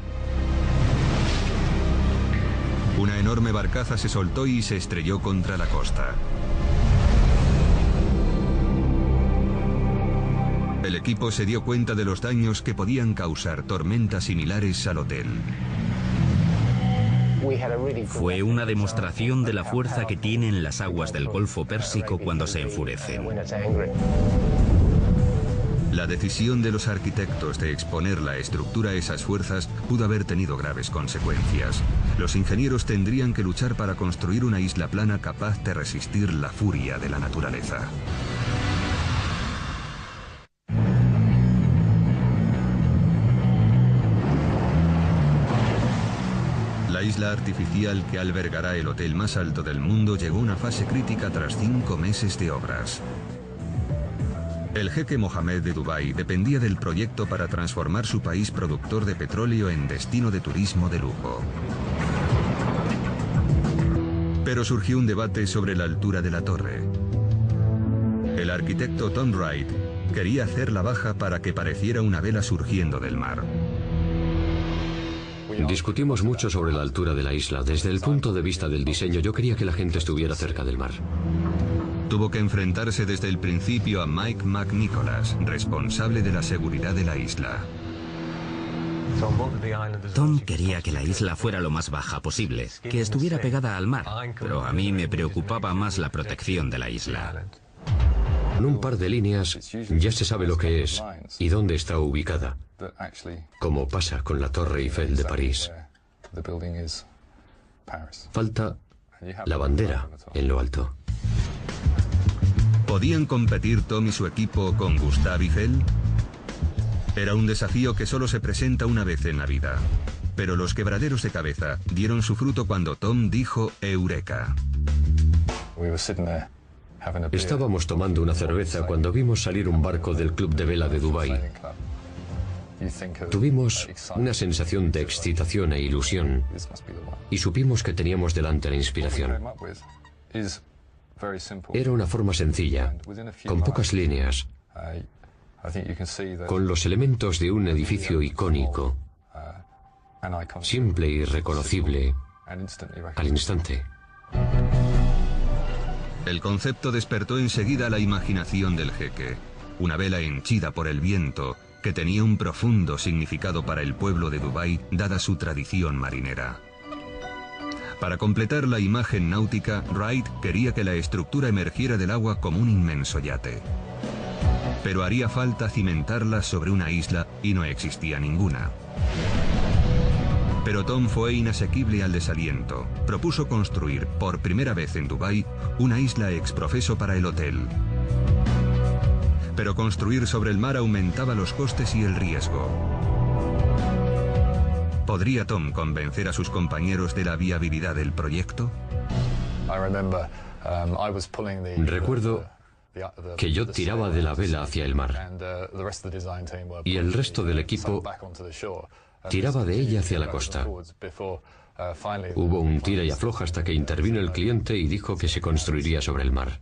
[SPEAKER 1] Una enorme barcaza se soltó y se estrelló contra la costa. El equipo se dio cuenta de los daños que podían causar tormentas similares al hotel.
[SPEAKER 2] Fue una demostración de la fuerza que tienen las aguas del Golfo Pérsico cuando se enfurecen.
[SPEAKER 1] La decisión de los arquitectos de exponer la estructura a esas fuerzas pudo haber tenido graves consecuencias. Los ingenieros tendrían que luchar para construir una isla plana capaz de resistir la furia de la naturaleza. La isla artificial que albergará el hotel más alto del mundo llegó a una fase crítica tras 5 meses de obras. El jeque Mohammed de Dubái dependía del proyecto para transformar su país productor de petróleo en destino de turismo de lujo. Pero surgió un debate sobre la altura de la torre. El arquitecto Tom Wright quería hacerla baja para que pareciera una vela surgiendo del mar.
[SPEAKER 3] Discutimos mucho sobre la altura de la isla. Desde el punto de vista del diseño, yo quería que la gente estuviera cerca del mar.
[SPEAKER 1] Tuvo que enfrentarse desde el principio a Mike McNicholas, responsable de la seguridad de la isla.
[SPEAKER 2] Tom quería que la isla fuera lo más baja posible, que estuviera pegada al mar, pero a mí me preocupaba más la protección de la isla.
[SPEAKER 3] Con un par de líneas ya se sabe lo que es y dónde está ubicada, como pasa con la Torre Eiffel de París. Falta la bandera en lo alto.
[SPEAKER 1] ¿Podían competir Tom y su equipo con Gustave Eiffel? Era un desafío que solo se presenta una vez en la vida. Pero los quebraderos de cabeza dieron su fruto cuando Tom dijo Eureka.
[SPEAKER 3] Estábamos tomando una cerveza cuando vimos salir un barco del club de vela de Dubái. Tuvimos una sensación de excitación e ilusión y supimos que teníamos delante la inspiración. Era una forma sencilla, con pocas líneas, con los elementos de un edificio icónico, simple y reconocible al instante.
[SPEAKER 1] El concepto despertó enseguida la imaginación del jeque. Una vela henchida por el viento que tenía un profundo significado para el pueblo de Dubái, dada su tradición marinera. Para completar la imagen náutica, Wright quería que la estructura emergiera del agua como un inmenso yate. Pero haría falta cimentarla sobre una isla y no existía ninguna. Pero Tom fue inasequible al desaliento. Propuso construir, por primera vez en Dubái, una isla exprofeso para el hotel. Pero construir sobre el mar aumentaba los costes y el riesgo. ¿Podría Tom convencer a sus compañeros de la viabilidad del proyecto?
[SPEAKER 3] Recuerdo que yo tiraba de la vela hacia el mar y el resto del equipo tiraba de ella hacia la costa. Hubo un tira y afloja hasta que intervino el cliente y dijo que se construiría sobre el mar.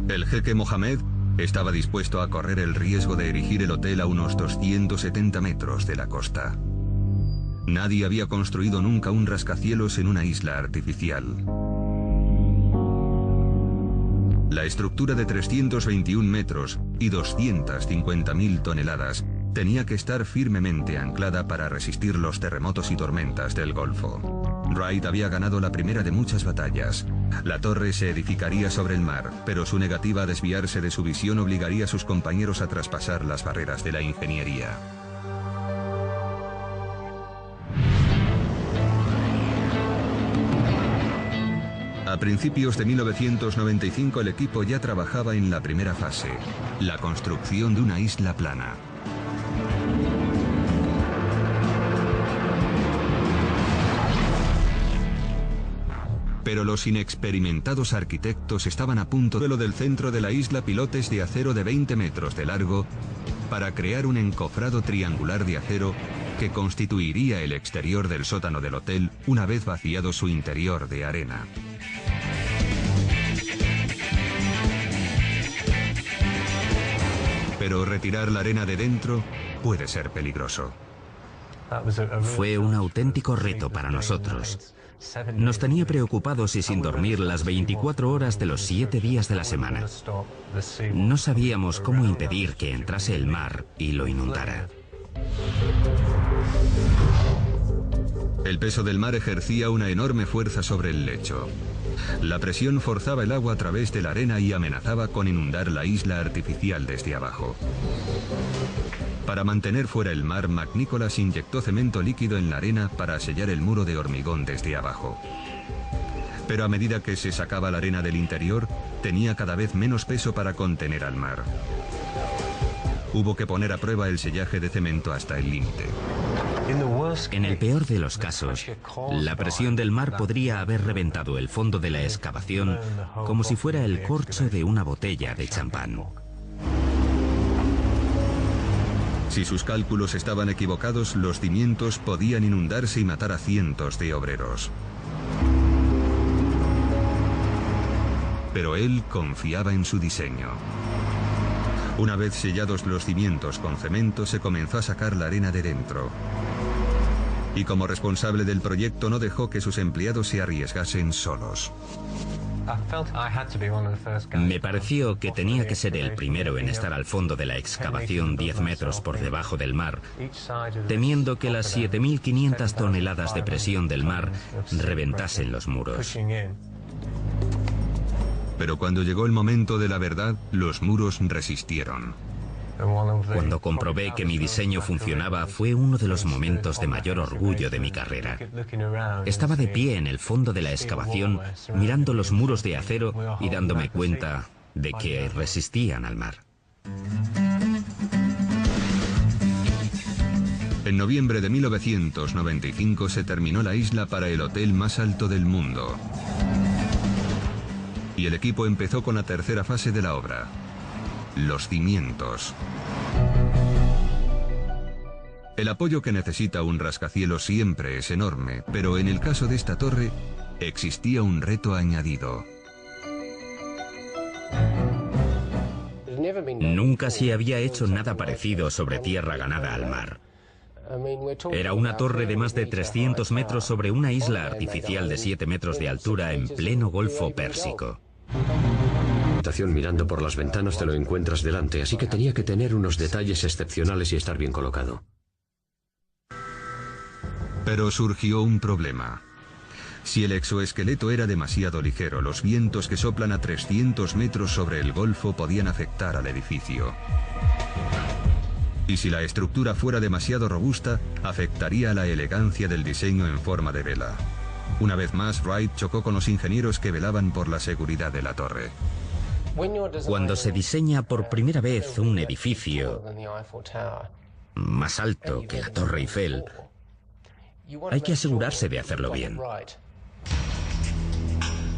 [SPEAKER 1] El jeque Mohamed estaba dispuesto a correr el riesgo de erigir el hotel a unos 270 metros de la costa. Nadie había construido nunca un rascacielos en una isla artificial. La estructura de 321 metros y 250.000 toneladas tenía que estar firmemente anclada para resistir los terremotos y tormentas del Golfo. Wright había ganado la primera de muchas batallas. La torre se edificaría sobre el mar, pero su negativa a desviarse de su visión obligaría a sus compañeros a traspasar las barreras de la ingeniería. A principios de 1995 el equipo ya trabajaba en la primera fase, la construcción de una isla plana. Pero los inexperimentados arquitectos estaban a punto de lo del centro de la isla pilotes de acero de 20 metros de largo para crear un encofrado triangular de acero que constituiría el exterior del sótano del hotel una vez vaciado su interior de arena. Pero retirar la arena de dentro puede ser peligroso.
[SPEAKER 2] Fue un auténtico reto para nosotros. Nos tenía preocupados y sin dormir las 24 horas de los 7 días de la semana. No sabíamos cómo impedir que entrase el mar y lo inundara.
[SPEAKER 1] El peso del mar ejercía una enorme fuerza sobre el lecho. La presión forzaba el agua a través de la arena y amenazaba con inundar la isla artificial desde abajo. Para mantener fuera el mar, McNicholas inyectó cemento líquido en la arena para sellar el muro de hormigón desde abajo. Pero a medida que se sacaba la arena del interior, tenía cada vez menos peso para contener al mar. Hubo que poner a prueba el sellaje de cemento hasta el límite.
[SPEAKER 2] En el peor de los casos, la presión del mar podría haber reventado el fondo de la excavación como si fuera el corcho de una botella de champán.
[SPEAKER 1] Si sus cálculos estaban equivocados, los cimientos podían inundarse y matar a cientos de obreros. Pero él confiaba en su diseño. Una vez sellados los cimientos con cemento, se comenzó a sacar la arena de dentro. Y como responsable del proyecto no dejó que sus empleados se arriesgasen solos.
[SPEAKER 2] Me pareció que tenía que ser el primero en estar al fondo de la excavación 10 metros por debajo del mar, temiendo que las 7.500 toneladas de presión del mar reventasen los muros.
[SPEAKER 1] Pero cuando llegó el momento de la verdad, los muros resistieron.
[SPEAKER 2] Cuando comprobé que mi diseño funcionaba, fue uno de los momentos de mayor orgullo de mi carrera. Estaba de pie en el fondo de la excavación, mirando los muros de acero y dándome cuenta de que resistían al mar.
[SPEAKER 1] En noviembre de 1995 se terminó la isla para el hotel más alto del mundo. Y el equipo empezó con la tercera fase de la obra: los cimientos. El apoyo que necesita un rascacielos siempre es enorme, pero en el caso de esta torre existía un reto añadido.
[SPEAKER 2] Nunca se había hecho nada parecido sobre tierra ganada al mar. Era una torre de más de 300 metros sobre una isla artificial de 7 metros de altura en pleno Golfo Pérsico.
[SPEAKER 3] Mirando por las ventanas te lo encuentras delante, así que tenía que tener unos detalles excepcionales y estar bien colocado.
[SPEAKER 1] Pero surgió un problema. Si el exoesqueleto era demasiado ligero, los vientos que soplan a 300 metros sobre el golfo podían afectar al edificio. Y si la estructura fuera demasiado robusta, afectaría a la elegancia del diseño en forma de vela. Una vez más, Wright chocó con los ingenieros que velaban por la seguridad de la torre.
[SPEAKER 2] Cuando se diseña por primera vez un edificio más alto que la Torre Eiffel, hay que asegurarse de hacerlo bien.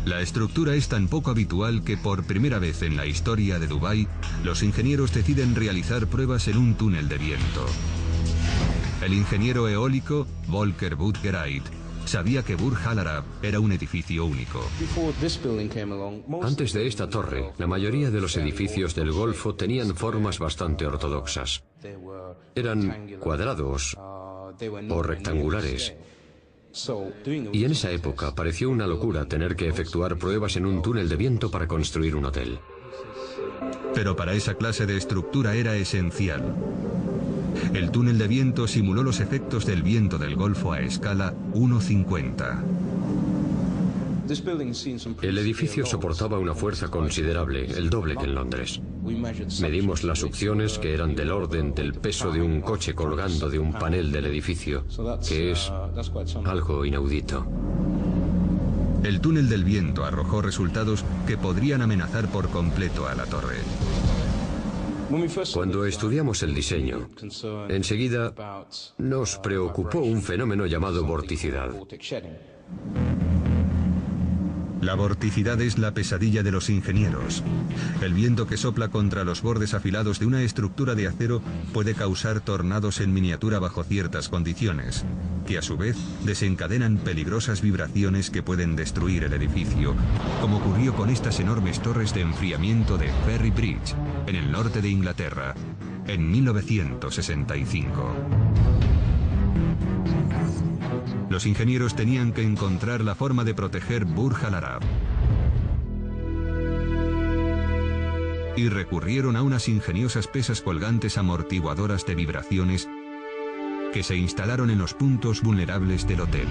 [SPEAKER 1] La estructura es tan poco habitual que por primera vez en la historia de Dubái, los ingenieros deciden realizar pruebas en un túnel de viento. El ingeniero eólico Volker Budgereit sabía que Burj Al Arab era un edificio único.
[SPEAKER 3] Antes de esta torre, la mayoría de los edificios del Golfo tenían formas bastante ortodoxas. Eran cuadrados o rectangulares. Y en esa época pareció una locura tener que efectuar pruebas en un túnel de viento para construir un hotel.
[SPEAKER 1] Pero para esa clase de estructura era esencial. El túnel de viento simuló los efectos del viento del Golfo a escala 1:50.
[SPEAKER 3] El edificio soportaba una fuerza considerable, el doble que en Londres. Medimos las succiones, que eran del orden del peso de un coche colgando de un panel del edificio, que es algo inaudito.
[SPEAKER 1] El túnel del viento arrojó resultados que podrían amenazar por completo a la torre.
[SPEAKER 3] Cuando estudiamos el diseño, enseguida nos preocupó un fenómeno llamado vorticidad.
[SPEAKER 1] La vorticidad es la pesadilla de los ingenieros. El viento que sopla contra los bordes afilados de una estructura de acero puede causar tornados en miniatura bajo ciertas condiciones, que a su vez desencadenan peligrosas vibraciones que pueden destruir el edificio, como ocurrió con estas enormes torres de enfriamiento de Ferry Bridge, en el norte de Inglaterra, en 1965. Los ingenieros tenían que encontrar la forma de proteger Burj Al Arab. Y recurrieron a unas ingeniosas pesas colgantes amortiguadoras de vibraciones que se instalaron en los puntos vulnerables del hotel.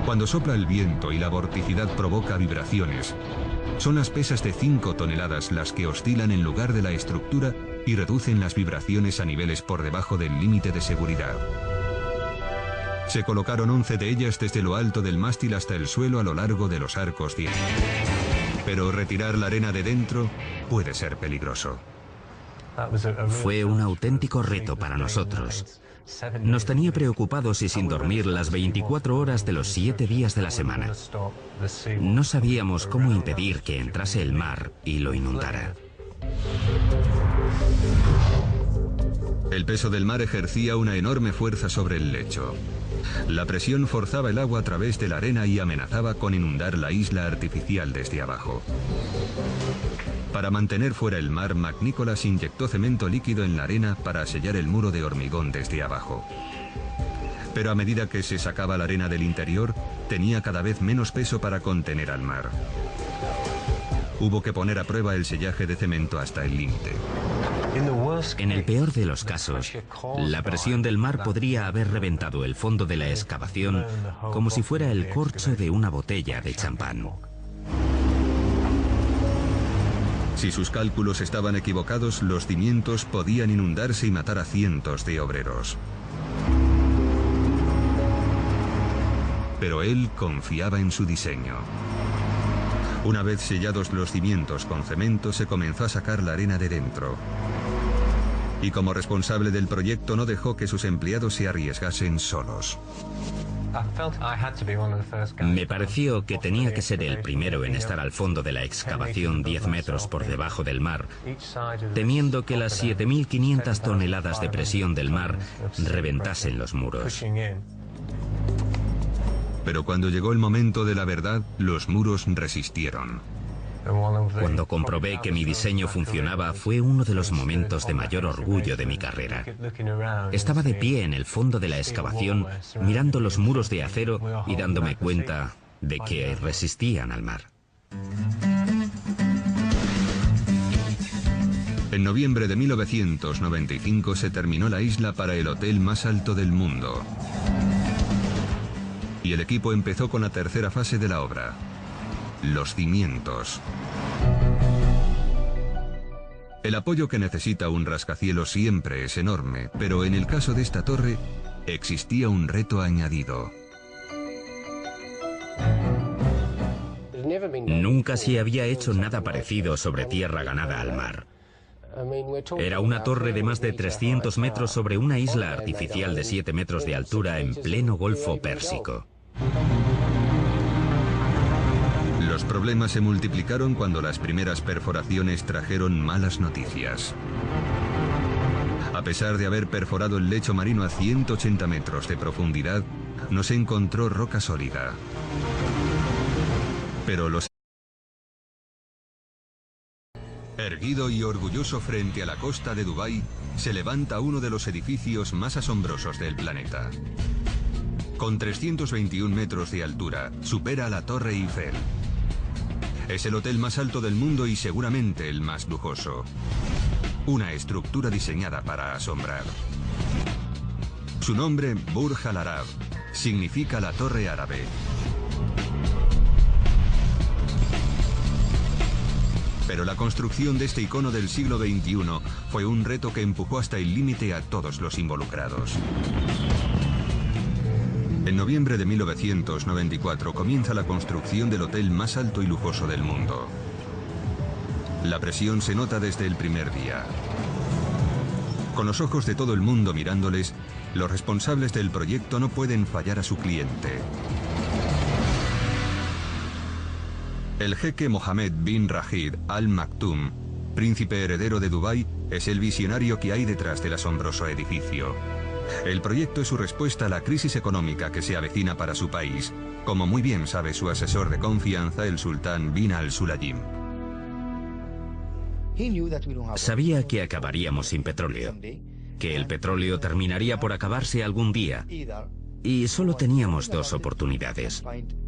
[SPEAKER 1] Cuando sopla el viento y la vorticidad provoca vibraciones, son las pesas de 5 toneladas las que oscilan en lugar de la estructura y reducen las vibraciones a niveles por debajo del límite de seguridad. Se colocaron 11 de ellas desde lo alto del mástil hasta el suelo a lo largo de los arcos 10. Pero retirar la arena de dentro puede ser peligroso.
[SPEAKER 2] Fue un auténtico reto para nosotros. Nos tenía preocupados y sin dormir las 24 horas de los 7 días de la semana. No sabíamos cómo impedir que entrase el mar y lo inundara.
[SPEAKER 1] El peso del mar ejercía una enorme fuerza sobre el lecho. La presión forzaba el agua a través de la arena y amenazaba con inundar la isla artificial desde abajo. Para mantener fuera el mar, McNicholas inyectó cemento líquido en la arena para sellar el muro de hormigón desde abajo. Pero a medida que se sacaba la arena del interior, tenía cada vez menos peso para contener al mar. Hubo que poner a prueba el sellaje de cemento hasta el límite.
[SPEAKER 2] En el peor de los casos, la presión del mar podría haber reventado el fondo de la excavación como si fuera el corcho de una botella de champán.
[SPEAKER 1] Si sus cálculos estaban equivocados, los cimientos podían inundarse y matar a cientos de obreros. Pero él confiaba en su diseño. Una vez sellados los cimientos con cemento, se comenzó a sacar la arena de dentro. Y como responsable del proyecto, no dejó que sus empleados se arriesgasen solos.
[SPEAKER 2] Me pareció que tenía que ser el primero en estar al fondo de la excavación 10 metros por debajo del mar, temiendo que las 7.500 toneladas de presión del mar reventasen los muros.
[SPEAKER 1] Pero cuando llegó el momento de la verdad, los muros resistieron.
[SPEAKER 2] Cuando comprobé que mi diseño funcionaba, fue uno de los momentos de mayor orgullo de mi carrera. Estaba de pie en el fondo de la excavación, mirando los muros de acero y dándome cuenta de que resistían al mar.
[SPEAKER 1] En noviembre de 1995 se terminó la isla para el hotel más alto del mundo. Y el equipo empezó con la tercera fase de la obra: los cimientos. El apoyo que necesita un rascacielos siempre es enorme, pero en el caso de esta torre existía un reto añadido.
[SPEAKER 2] Nunca se había hecho nada parecido sobre tierra ganada al mar. Era una torre de más de 300 metros sobre una isla artificial de 7 metros de altura en pleno Golfo Pérsico.
[SPEAKER 1] Los problemas se multiplicaron cuando las primeras perforaciones trajeron malas noticias. A pesar de haber perforado el lecho marino a 180 metros de profundidad, no se encontró roca sólida. Pero los... Erguido y orgulloso frente a la costa de Dubái, se levanta uno de los edificios más asombrosos del planeta. Con 321 metros de altura, supera a la Torre Eiffel. Es el hotel más alto del mundo y seguramente el más lujoso. Una estructura diseñada para asombrar. Su nombre, Burj Al Arab, significa la Torre Árabe. Pero la construcción de este icono del siglo XXI fue un reto que empujó hasta el límite a todos los involucrados. En noviembre de 1994 comienza la construcción del hotel más alto y lujoso del mundo. La presión se nota desde el primer día. Con los ojos de todo el mundo mirándoles, los responsables del proyecto no pueden fallar a su cliente. El jeque Mohammed bin Rashid Al Maktoum, príncipe heredero de Dubái, es el visionario que hay detrás del asombroso edificio. El proyecto es su respuesta a la crisis económica que se avecina para su país, como muy bien sabe su asesor de confianza, el sultán bin al-Sulayim.
[SPEAKER 2] Sabía que acabaríamos sin petróleo, que el petróleo terminaría por acabarse algún día, y solo teníamos dos oportunidades: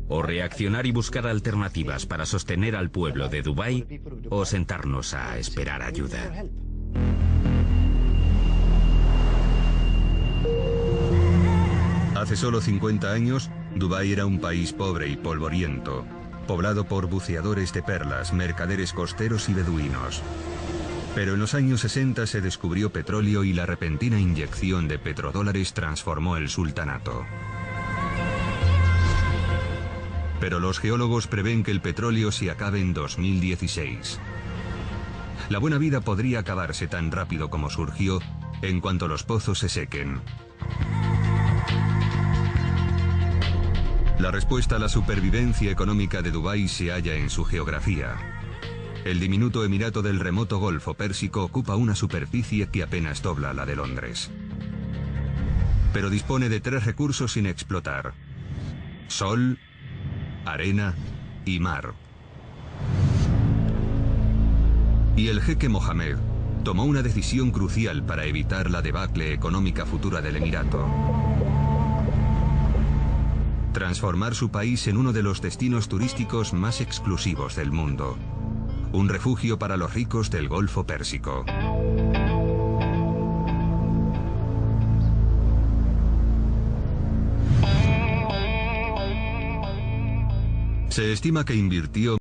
[SPEAKER 2] o reaccionar y buscar alternativas para sostener al pueblo de Dubái, o sentarnos a esperar ayuda.
[SPEAKER 1] Hace solo 50 años, Dubái era un país pobre y polvoriento, poblado por buceadores de perlas, mercaderes costeros y beduinos. Pero en los años 60 se descubrió petróleo y la repentina inyección de petrodólares transformó el sultanato. Pero los geólogos prevén que el petróleo se acabe en 2016. La buena vida podría acabarse tan rápido como surgió, en cuanto los pozos se sequen. La respuesta a la supervivencia económica de Dubái se halla en su geografía. El diminuto emirato del remoto Golfo Pérsico ocupa una superficie que apenas dobla la de Londres. Pero dispone de 3 recursos sin explotar: sol, arena y mar. Y el jeque Mohammed tomó una decisión crucial para evitar la debacle económica futura del emirato. transformar su país en uno de los destinos turísticos más exclusivos del mundo. Un refugio para los ricos del Golfo Pérsico. Se estima que invirtió